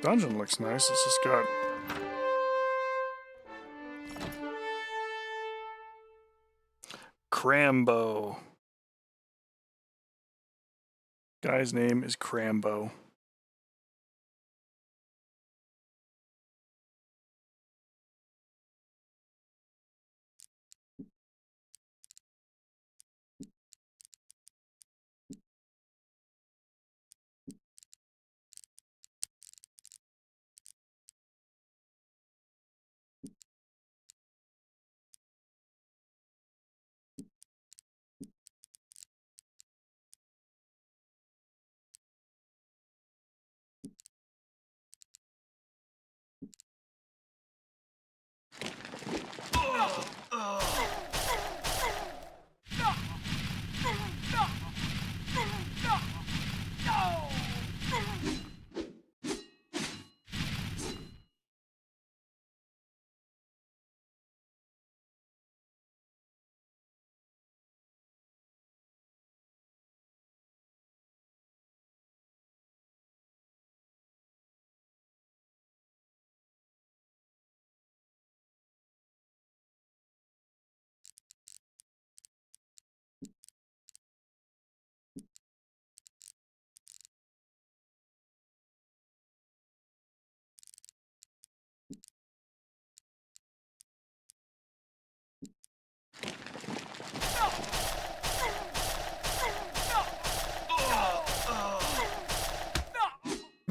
Dungeon looks nice. It's just got Crambo. Guy's name is Crambo.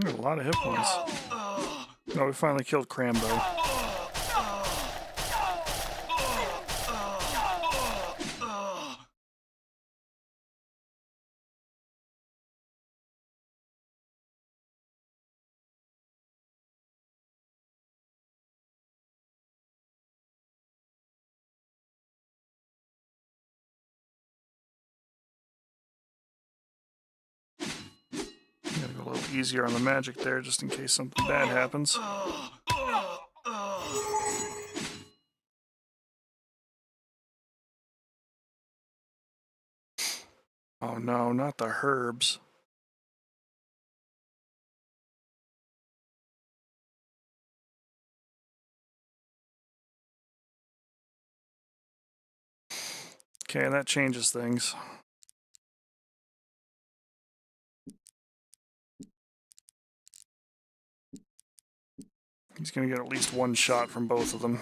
A lot of hit points. No, we finally killed Crambo. Gotta go a little easier on the magic there, just in case something bad happens. Oh no, not the herbs. Okay, that changes things. He's gonna get at least one shot from both of them.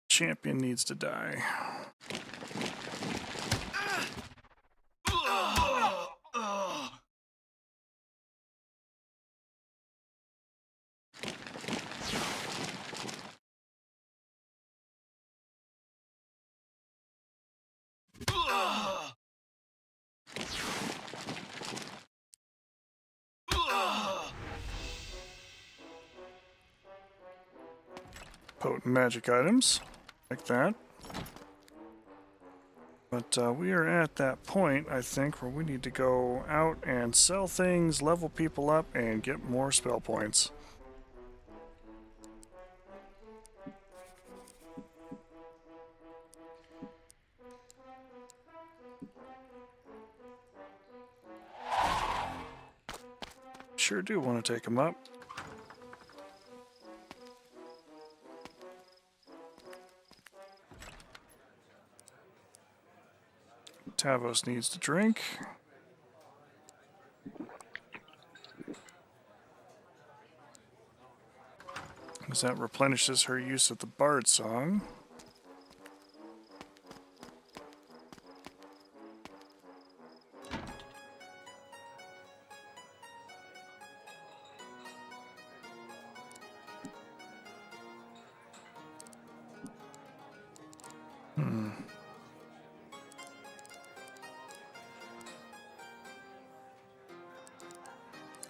Champion needs to die. potent magic items, like that. But we are at that point, I think, where we need to go out and sell things, level people up, and get more spell points. Sure do want to take them up. Tavos needs to drink. Because that replenishes her use of the Bard Song.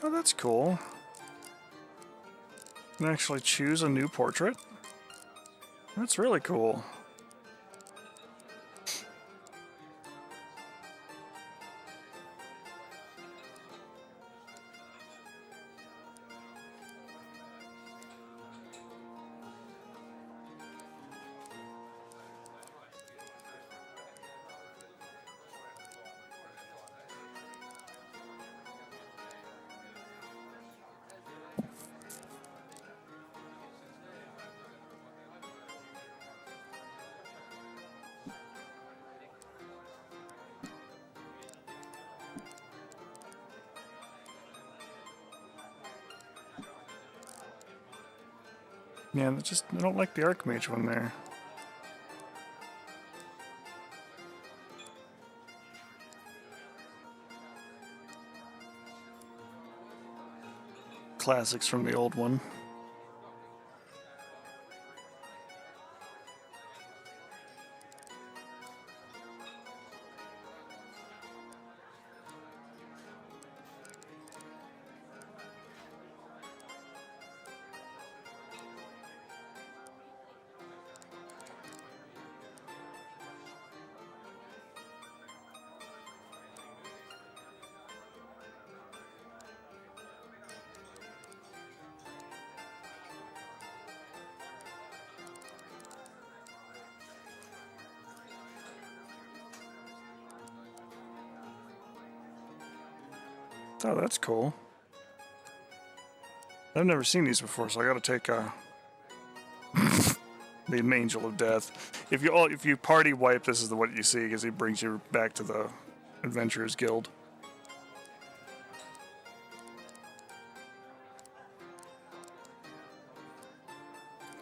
Oh, that's cool. You can actually choose a new portrait. That's really cool. Yeah, I don't like the Archmage one there. Classics from the old one. Oh, that's cool. I've never seen these before, so I gotta take the Angel of Death. If you party wipe, this is what you see, because he brings you back to the Adventurers Guild.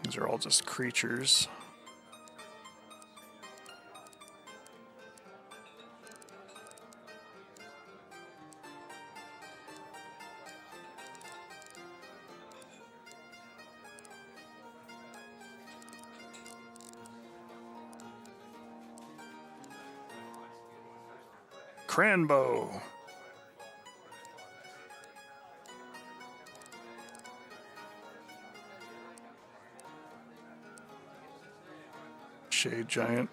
These are all just creatures. Cranbow. Shade Giant.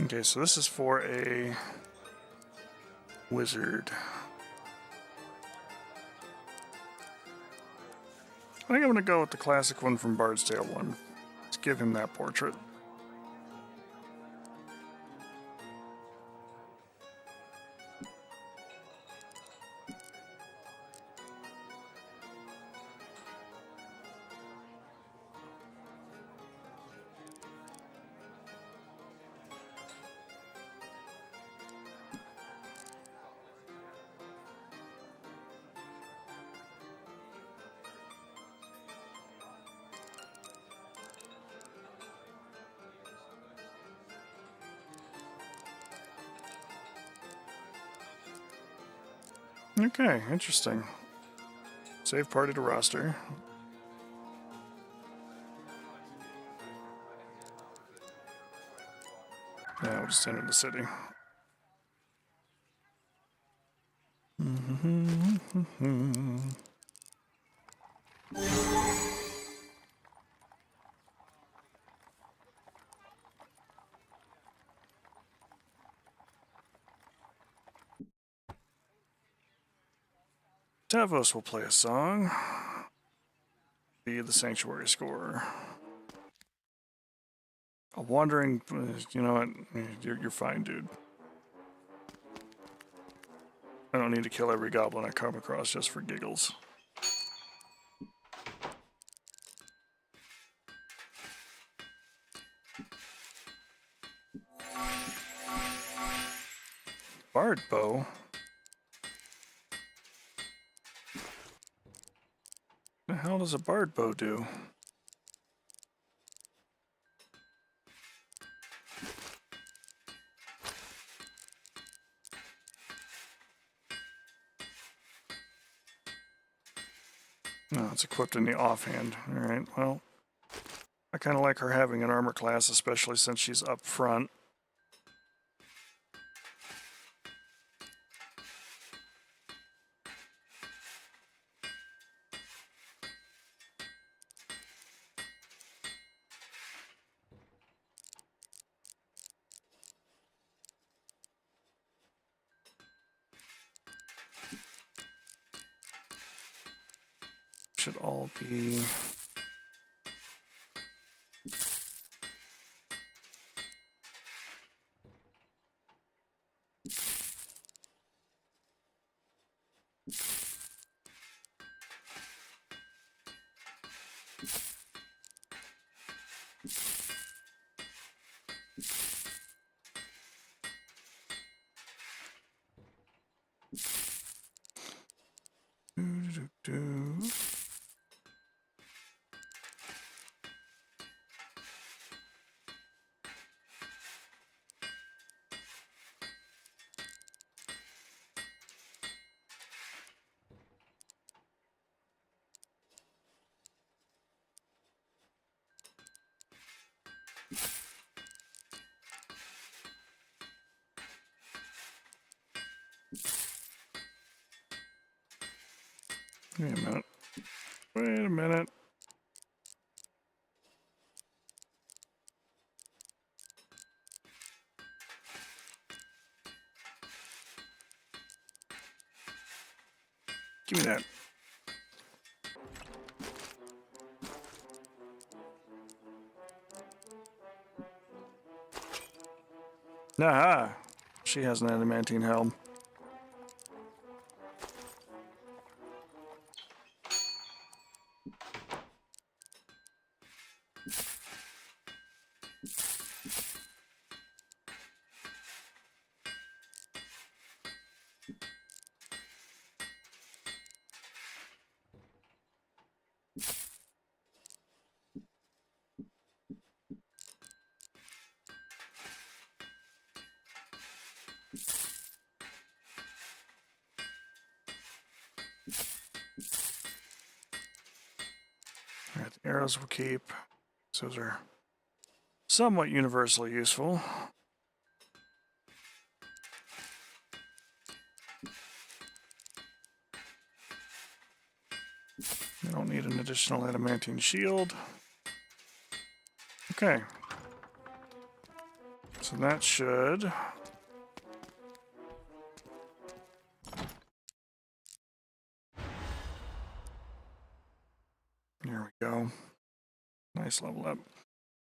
Okay, so this is for a wizard. I think I'm going to go with the classic one from Bard's Tale 1. Let's give him that portrait. Okay, interesting. Save party to roster. Yeah, we'll just enter the city. Davos will play a song. Be the sanctuary scorer. A wandering, you know what? You're fine, dude. I don't need to kill every goblin I come across just for giggles. Bard bow? The hell does a bard bow do? No, it's equipped in the offhand. Alright, well, I kind of like her having an armor class, especially since she's up front. Should all be... Wait a minute. Wait a minute. Give me that. Aha! She has an adamantine helm. Alright, the arrows will keep. Those are somewhat universally useful. I don't need an additional adamantine shield. Okay. So that should... There we go. Nice level up.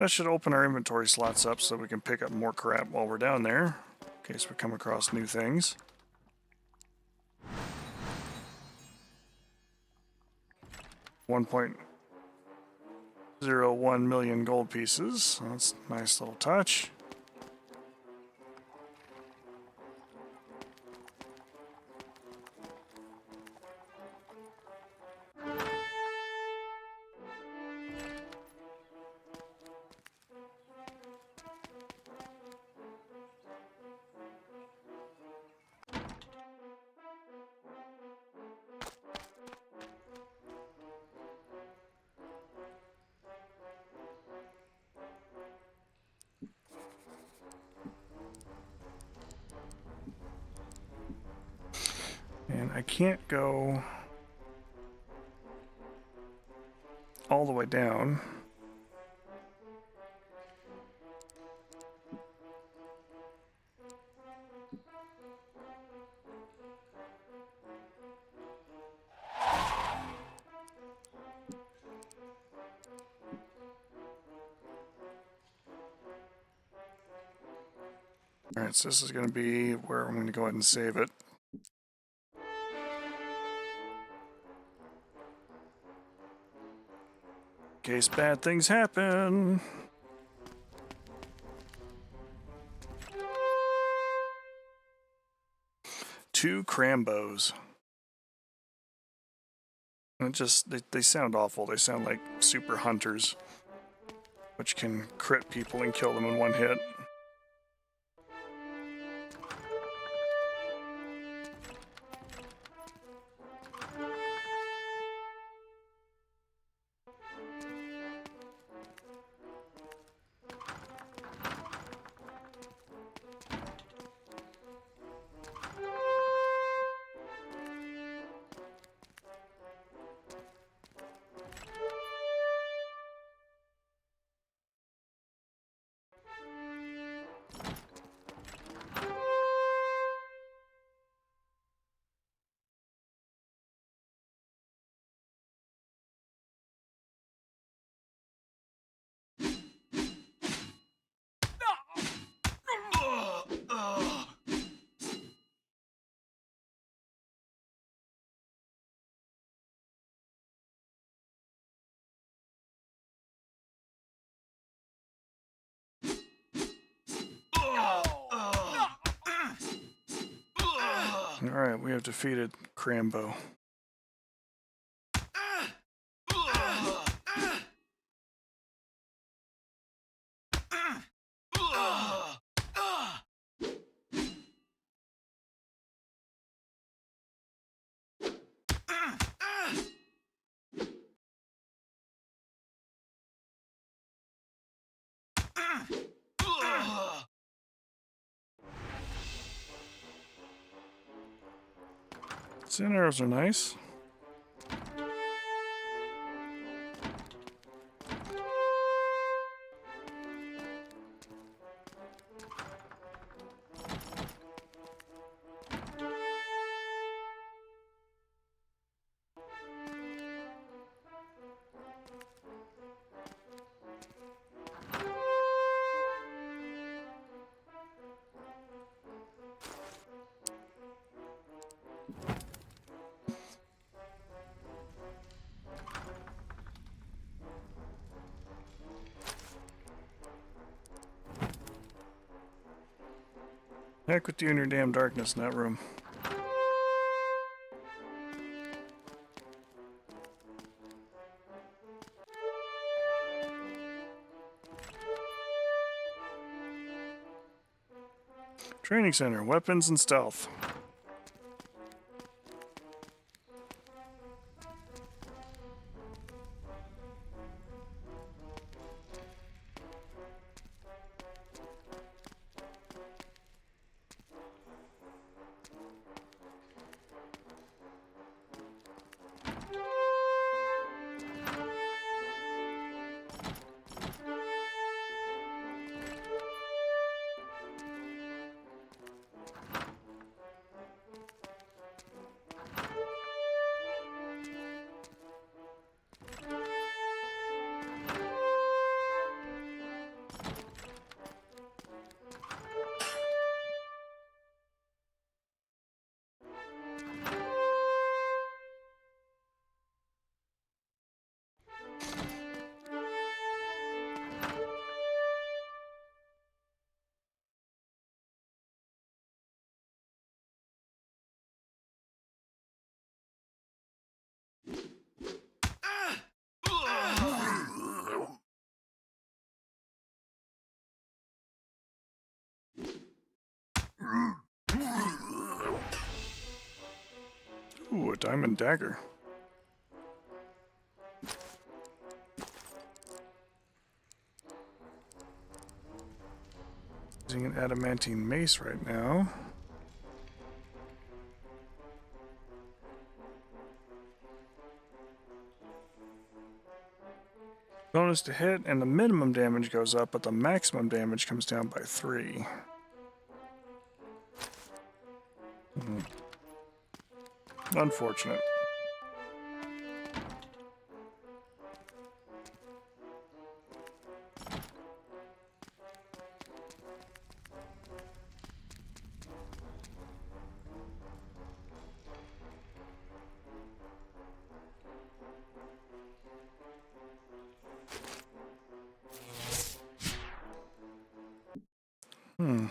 That should open our inventory slots up so we can pick up more crap while we're down there, in case we come across new things. $1.01 million gold pieces. So that's a nice little touch. And I can't go all the way down. Alright, so this is going to be where I'm going to go ahead and save it. In case bad things happen. Two Crambos. And it just, they sound awful. They sound like super hunters, which can crit people and kill them in one hit. Alright, we have defeated Crambo. Sin arrows are nice. Heck with you and your damn darkness in that room. Training center, weapons and stealth. Ooh, a diamond dagger. Using an adamantine mace right now. Bonus to hit, and the minimum damage goes up, but the maximum damage comes down by 3. Unfortunate. Hmm.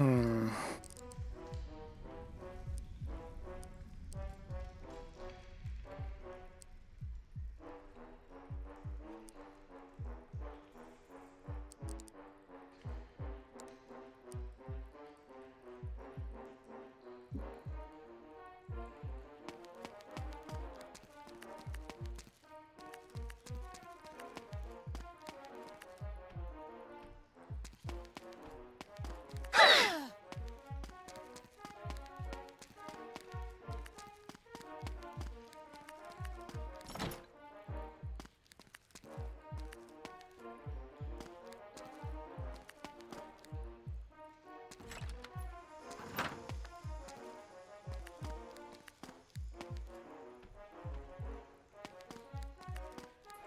Hmm.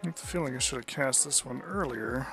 I have the feeling I should have cast this one earlier.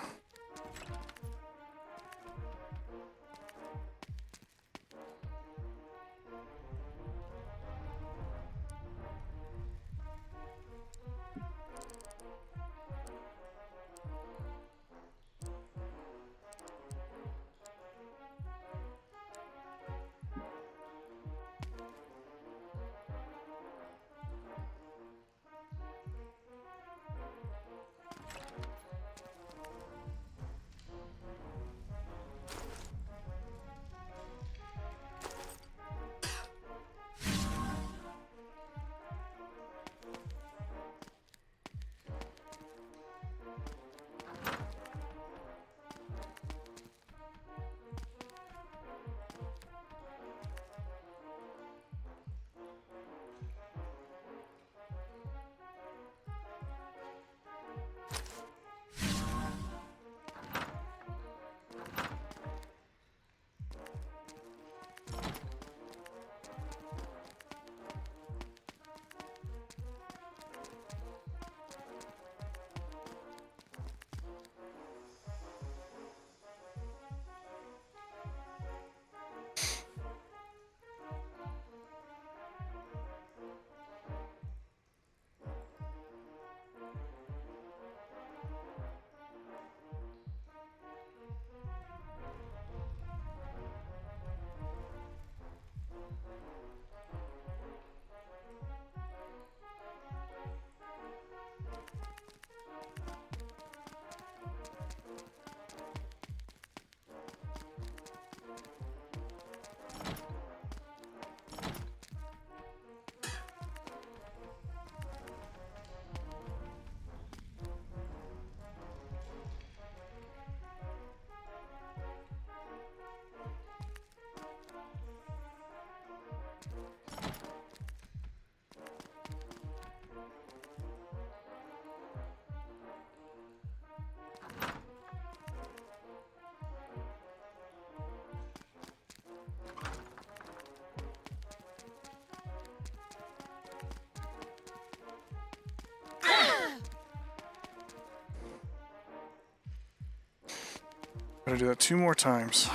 Gotta do that 2 more times.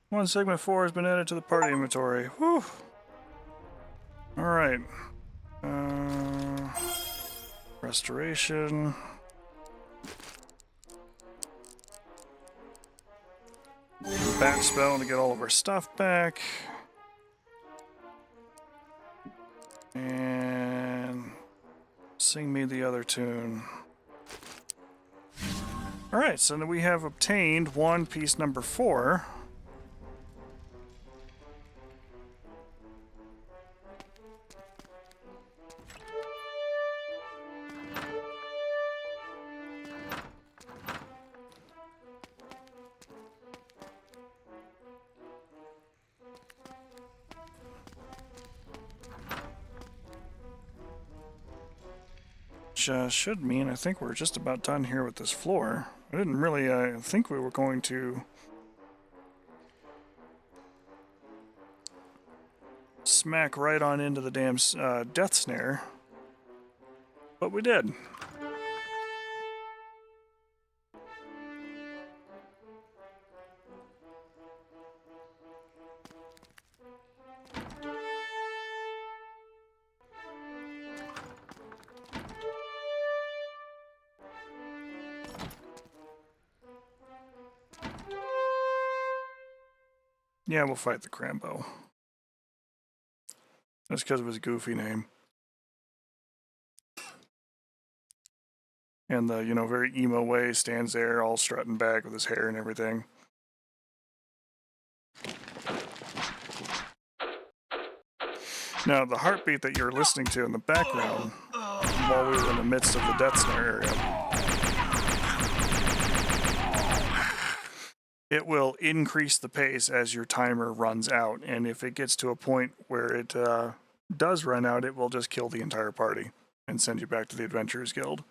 Wand segment 4 has been added to the party inventory. Whew. Alright. Restoration. Bat spell to get all of our stuff back. And sing me the other tune. Alright, so we have obtained wand piece number 4. Which should mean I think we're just about done here with this floor. I didn't really think we were going to smack right on into the damn Death Snare, but we did. Yeah, we'll fight the Crambo. That's because of his goofy name. And the, very emo way, stands there all strutting back with his hair and everything. Now, the heartbeat that you're listening to in the background, while we were in the midst of the Death Snare area, it will increase the pace as your timer runs out, and if it gets to a point where it does run out, it will just kill the entire party and send you back to the Adventurers Guild.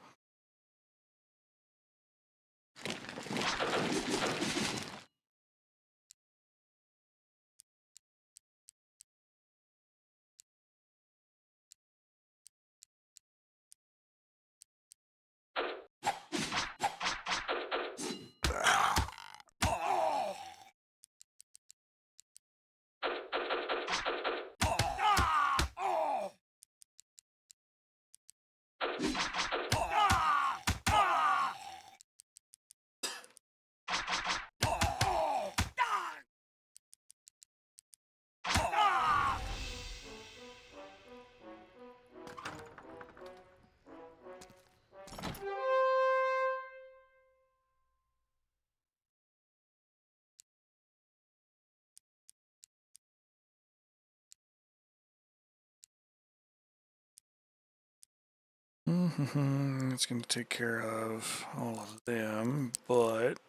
It's going to take care of all of them, but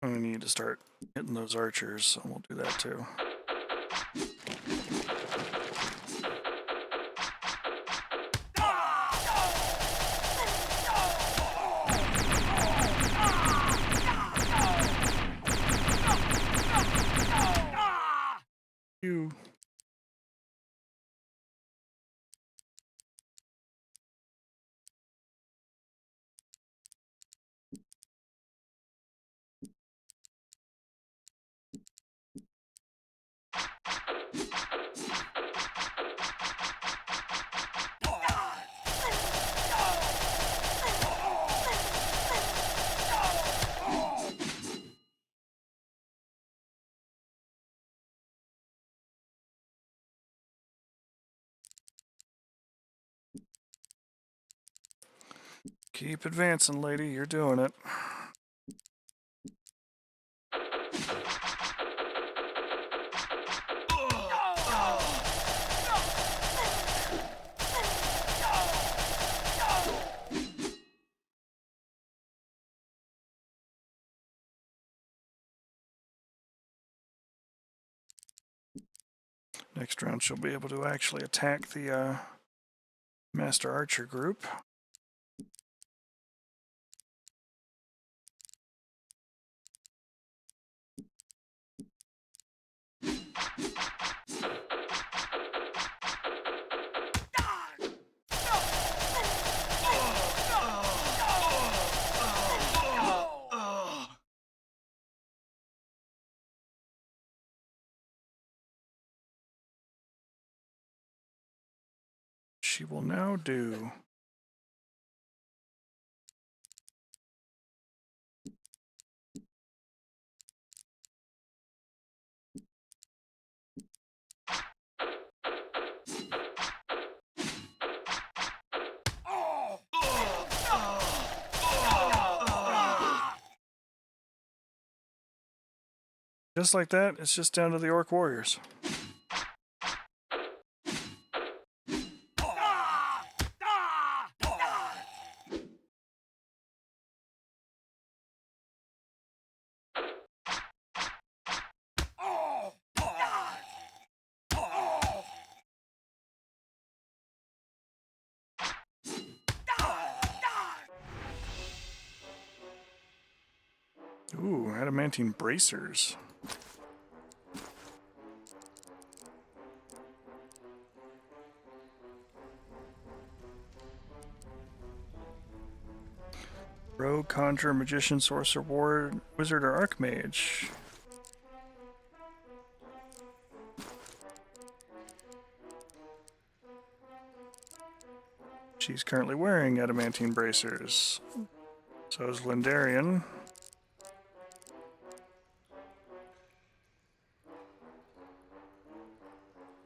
I need to start hitting those archers, so we'll do that too. You. Keep advancing, lady. You're doing it. Next round, she'll be able to actually attack the Master Archer group. She will now do just like that. It's just down to the Orc Warriors. Ooh, adamantine bracers. Rogue, Conjurer, Magician, Sorcerer, Ward, Wizard, or Archmage. She's currently wearing adamantine bracers. So is Lindarian.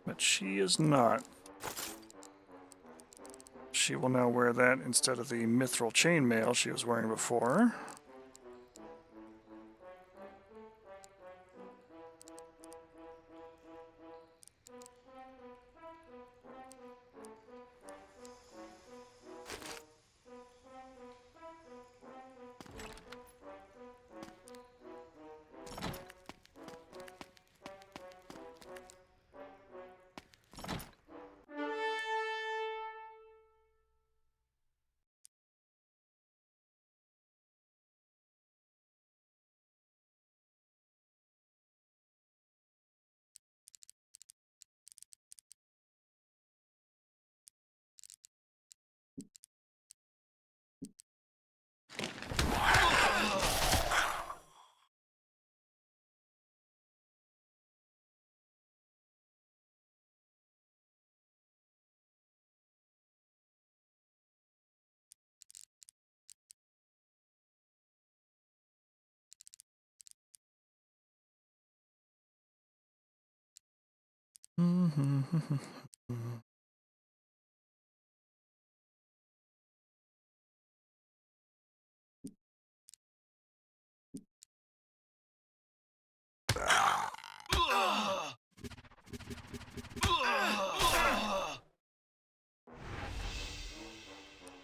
But she is not. She will now wear that instead of the mithril chainmail she was wearing before.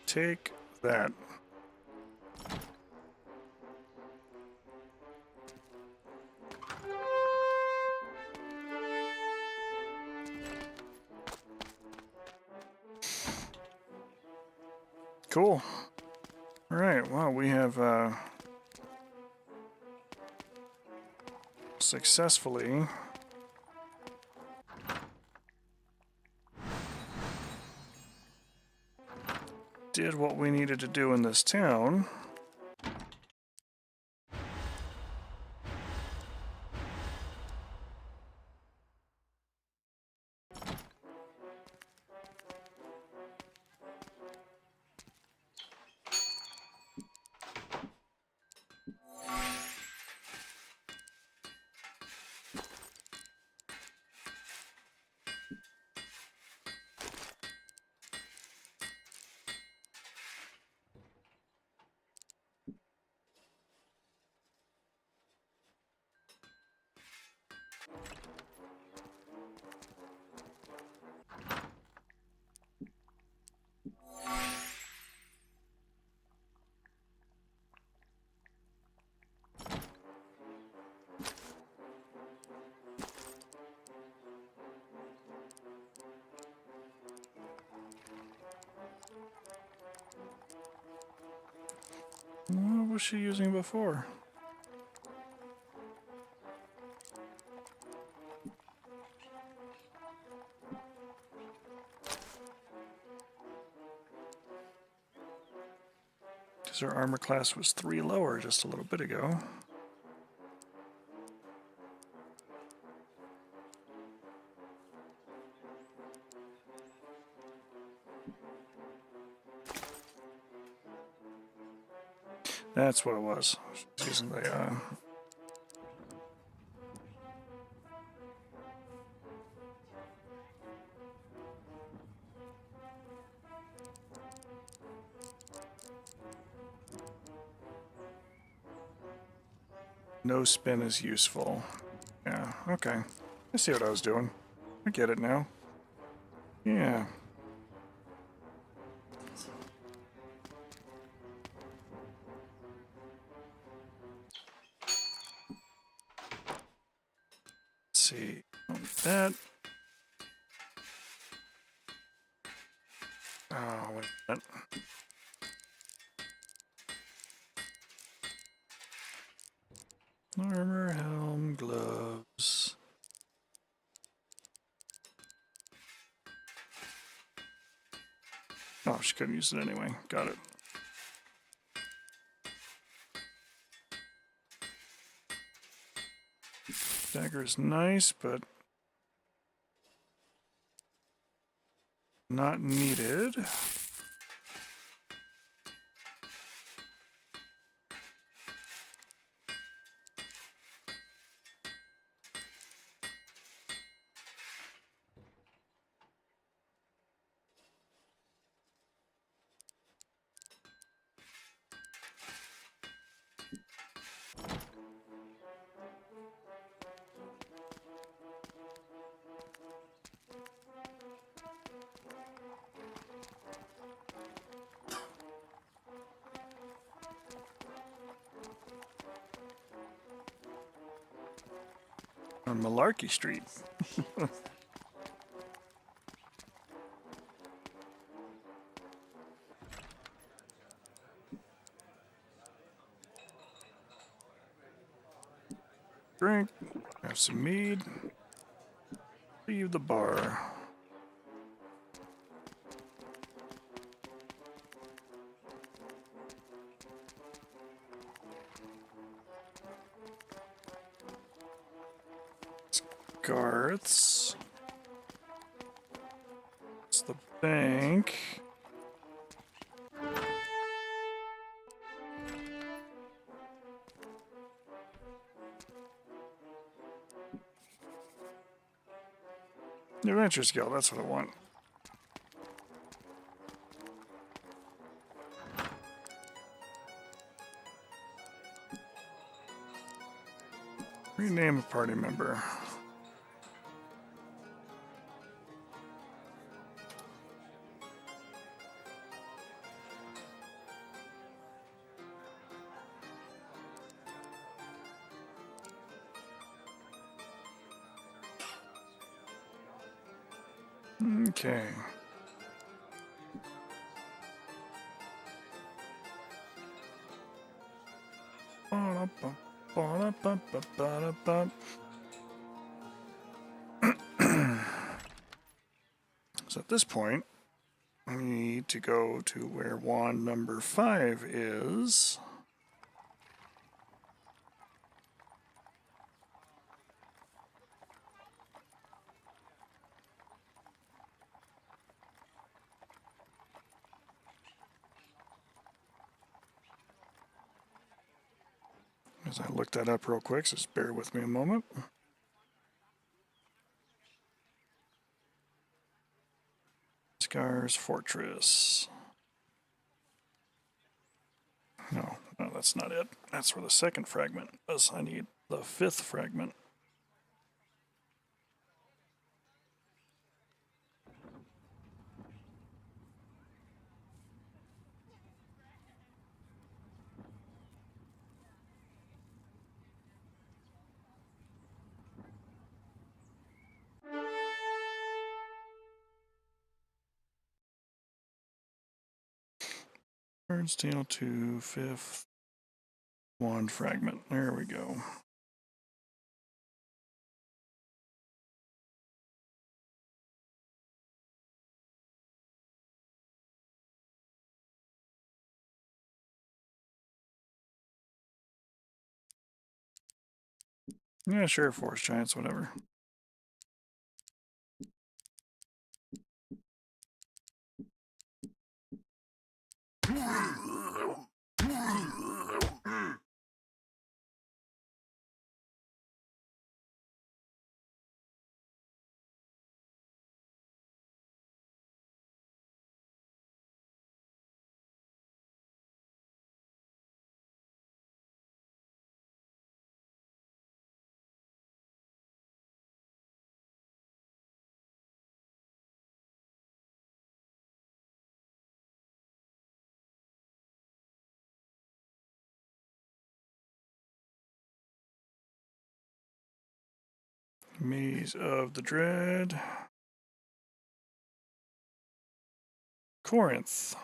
Take that. Cool. Alright, well, we have successfully did what we needed to do in this town. What was she using before? Because her armor class was 3 lower just a little bit ago. That's what it was. She's using the no spin is useful. Yeah, okay. I see what I was doing. I get it now. Yeah. Let's see. That. Oh, wait a minute. Armor, helm, gloves. Oh, she couldn't use it anyway. Got it. Dagger's nice, but not needed. On Malarkey Street. Drink, have some mead, leave the bar. Garth's. It's the bank. Adventure skill, that's what I want. Rename a party member. Okay. So at this point, we need to go to where wand number 5 is. As I look that up real quick, so just bear with me a moment. Scar's Fortress. No, that's not it. That's where the second fragment is. I need the 5th fragment. Bird's tail to 5th wand fragment. There we go. Yeah, sure, forest giants, whatever. Maze of the Dread. Corinth.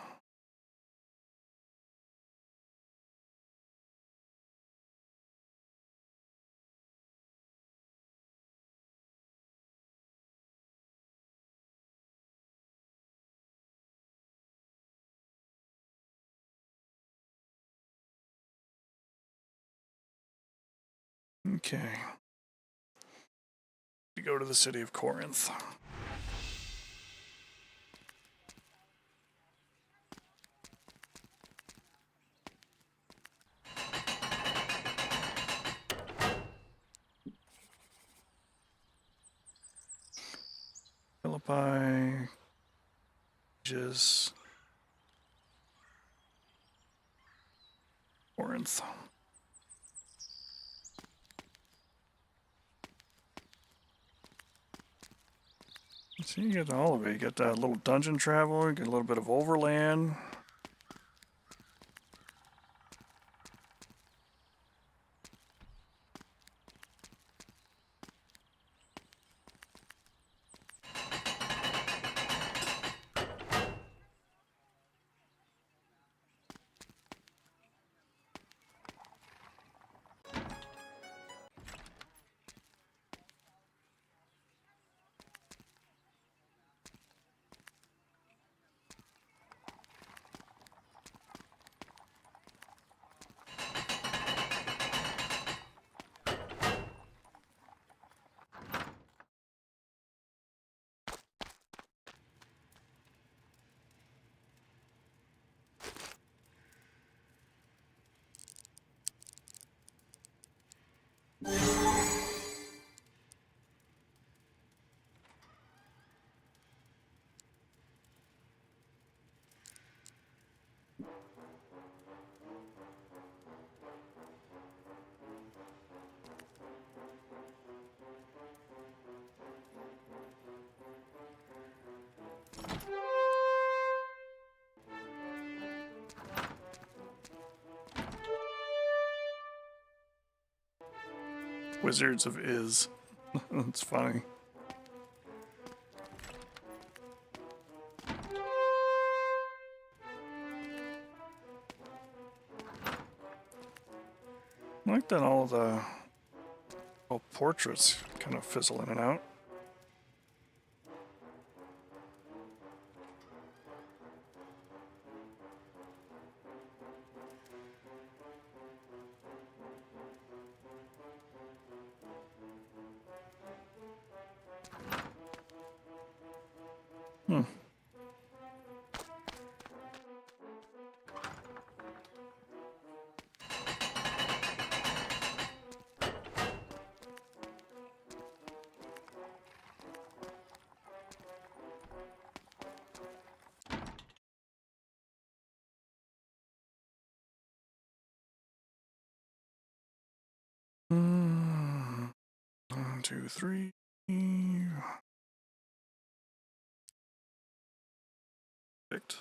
Okay. We go to the city of Corinth. Philippi. Just Corinth. See, you get all of it. You get that little dungeon travel, you get a little bit of overland. Wizards of Iz. That's funny. I like that all the portraits kind of fizzle in and out. Hmm. One, two, three. Perfect.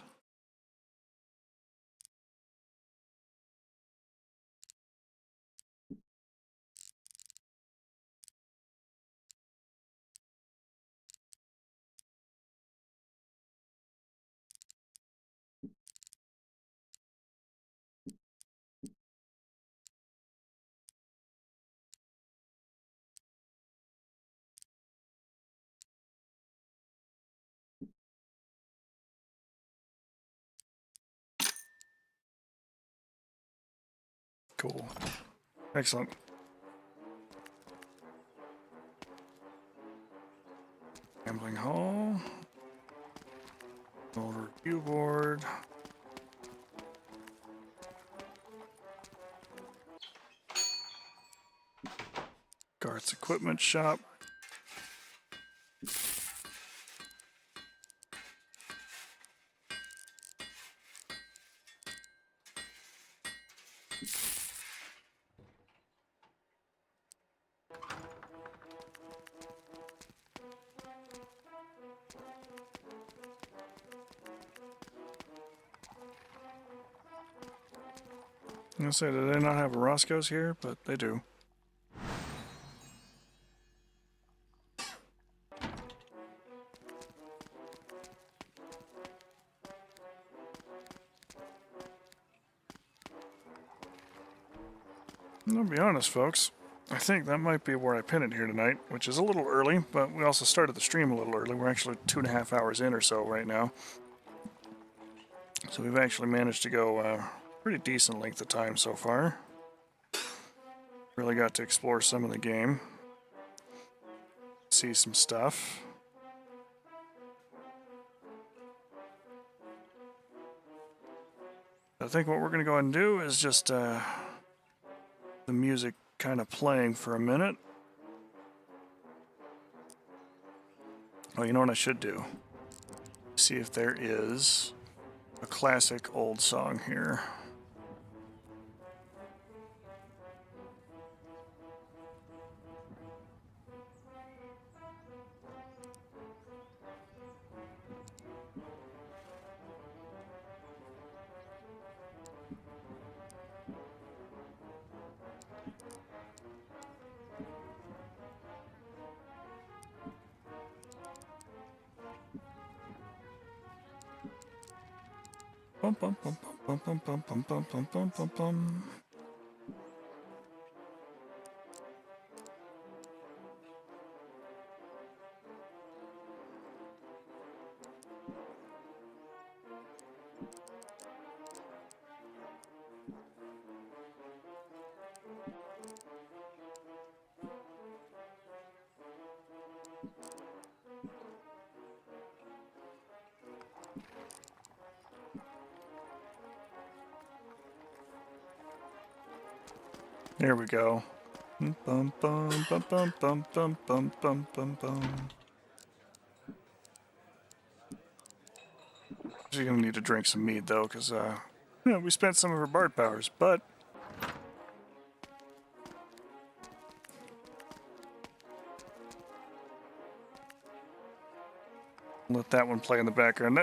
Cool. Excellent. Gambling hall. Old review board. Garth's equipment shop. I'm gonna say, do they not have a Roscoe's here? But they do. I'll be honest, folks. I think that might be where I pin it here tonight, which is a little early, but we also started the stream a little early. We're actually 2.5 hours in or so right now. So we've actually managed to go a pretty decent length of time so far. Really got to explore some of the game. See some stuff. I think what we're going to go ahead and do is just the music kind of playing for a minute. Oh, you know what I should do? See if there is a classic old song here. Bum, bum, bum, bum, bum, bum, bum, bum, bum, bum, bum, bum. There we go. Bum, bum, bum, bum, bum, bum, bum, bum, bum, bum. She's gonna need to drink some mead though, because we spent some of her bard powers, but let that one play in the background.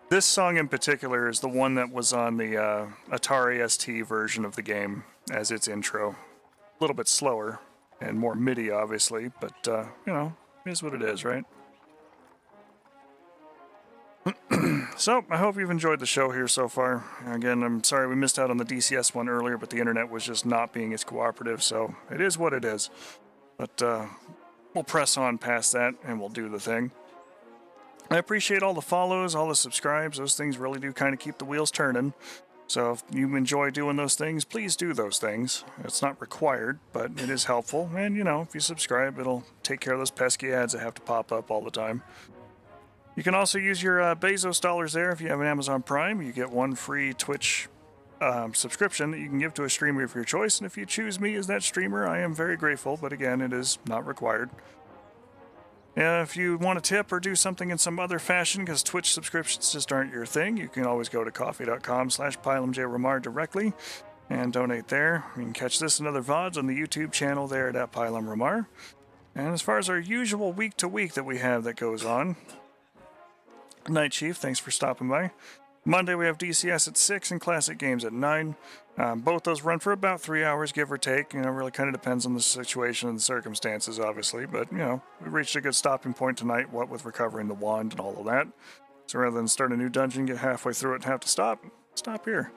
This song in particular is the one that was on the Atari ST version of the game as its intro. A little bit slower and more MIDI, obviously, but you know, it is what it is, right? So, I hope you've enjoyed the show here so far. Again, I'm sorry we missed out on the DCS one earlier, but the internet was just not being as cooperative, so it is what it is. But we'll press on past that, and we'll do the thing. I appreciate all the follows, all the subscribes. Those things really do kind of keep the wheels turning. So if you enjoy doing those things, please do those things. It's not required, but it is helpful. And, you know, if you subscribe, it'll take care of those pesky ads that have to pop up all the time. You can also use your Bezos dollars there. If you have an Amazon Prime, you get one free Twitch subscription that you can give to a streamer of your choice. And if you choose me as that streamer, I am very grateful. But again, it is not required. If you want to tip or do something in some other fashion, because Twitch subscriptions just aren't your thing, you can always go to coffee.com/PylamJRamar directly and donate there. You can catch this and other VODs on the YouTube channel there at @PylamRamar. And as far as our usual week-to-week that we have that goes on, Night Chief, thanks for stopping by. Monday we have DCS at 6 and Classic Games at 9. Both those run for about 3 hours, give or take. You know, really kind of depends on the situation and the circumstances, obviously. But, you know, we reached a good stopping point tonight, what with recovering the wand and all of that. So rather than start a new dungeon, get halfway through it and have to stop here.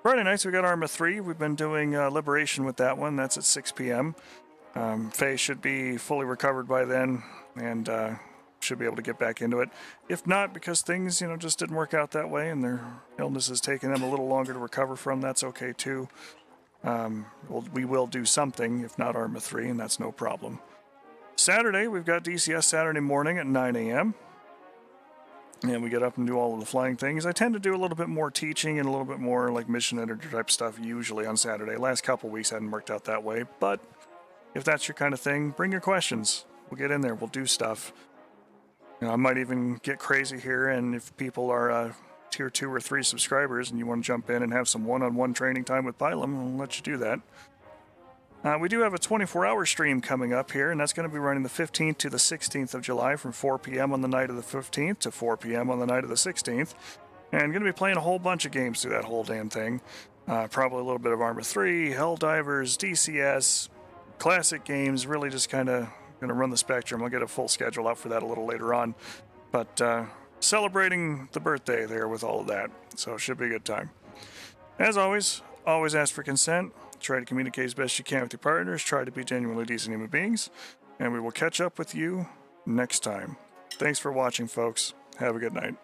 Friday nights we got Arma 3. We've been doing Liberation with that one. That's at 6 p.m. Faye should be fully recovered by then, and should be able to get back into it. If not, because things, you know, just didn't work out that way and their illness is taking them a little longer to recover from, that's okay too. We will do something, if not Arma 3, and that's no problem. Saturday, we've got DCS Saturday morning at 9 a.m. And we get up and do all of the flying things. I tend to do a little bit more teaching and a little bit more like mission editor type stuff usually on Saturday. Last couple weeks hadn't worked out that way, but if that's your kind of thing, bring your questions. We'll get in there, we'll do stuff. You know, I might even get crazy here, and if people are tier 2 or 3 subscribers and you want to jump in and have some one-on-one training time with Pylam, I'll let you do that. We do have a 24-hour stream coming up here, and that's going to be running the 15th to the 16th of July from 4 p.m. on the night of the 15th to 4 p.m. on the night of the 16th. And I'm going to be playing a whole bunch of games through that whole damn thing. Probably a little bit of Arma 3, Helldivers, DCS, classic games, really just kind of going to run the spectrum. I'll get a full schedule out for that a little later on. But celebrating the birthday there with all of that. So it should be a good time. As always ask for consent. Try to communicate as best you can with your partners. Try to be genuinely decent human beings. And we will catch up with you next time. Thanks for watching, folks. Have a good night.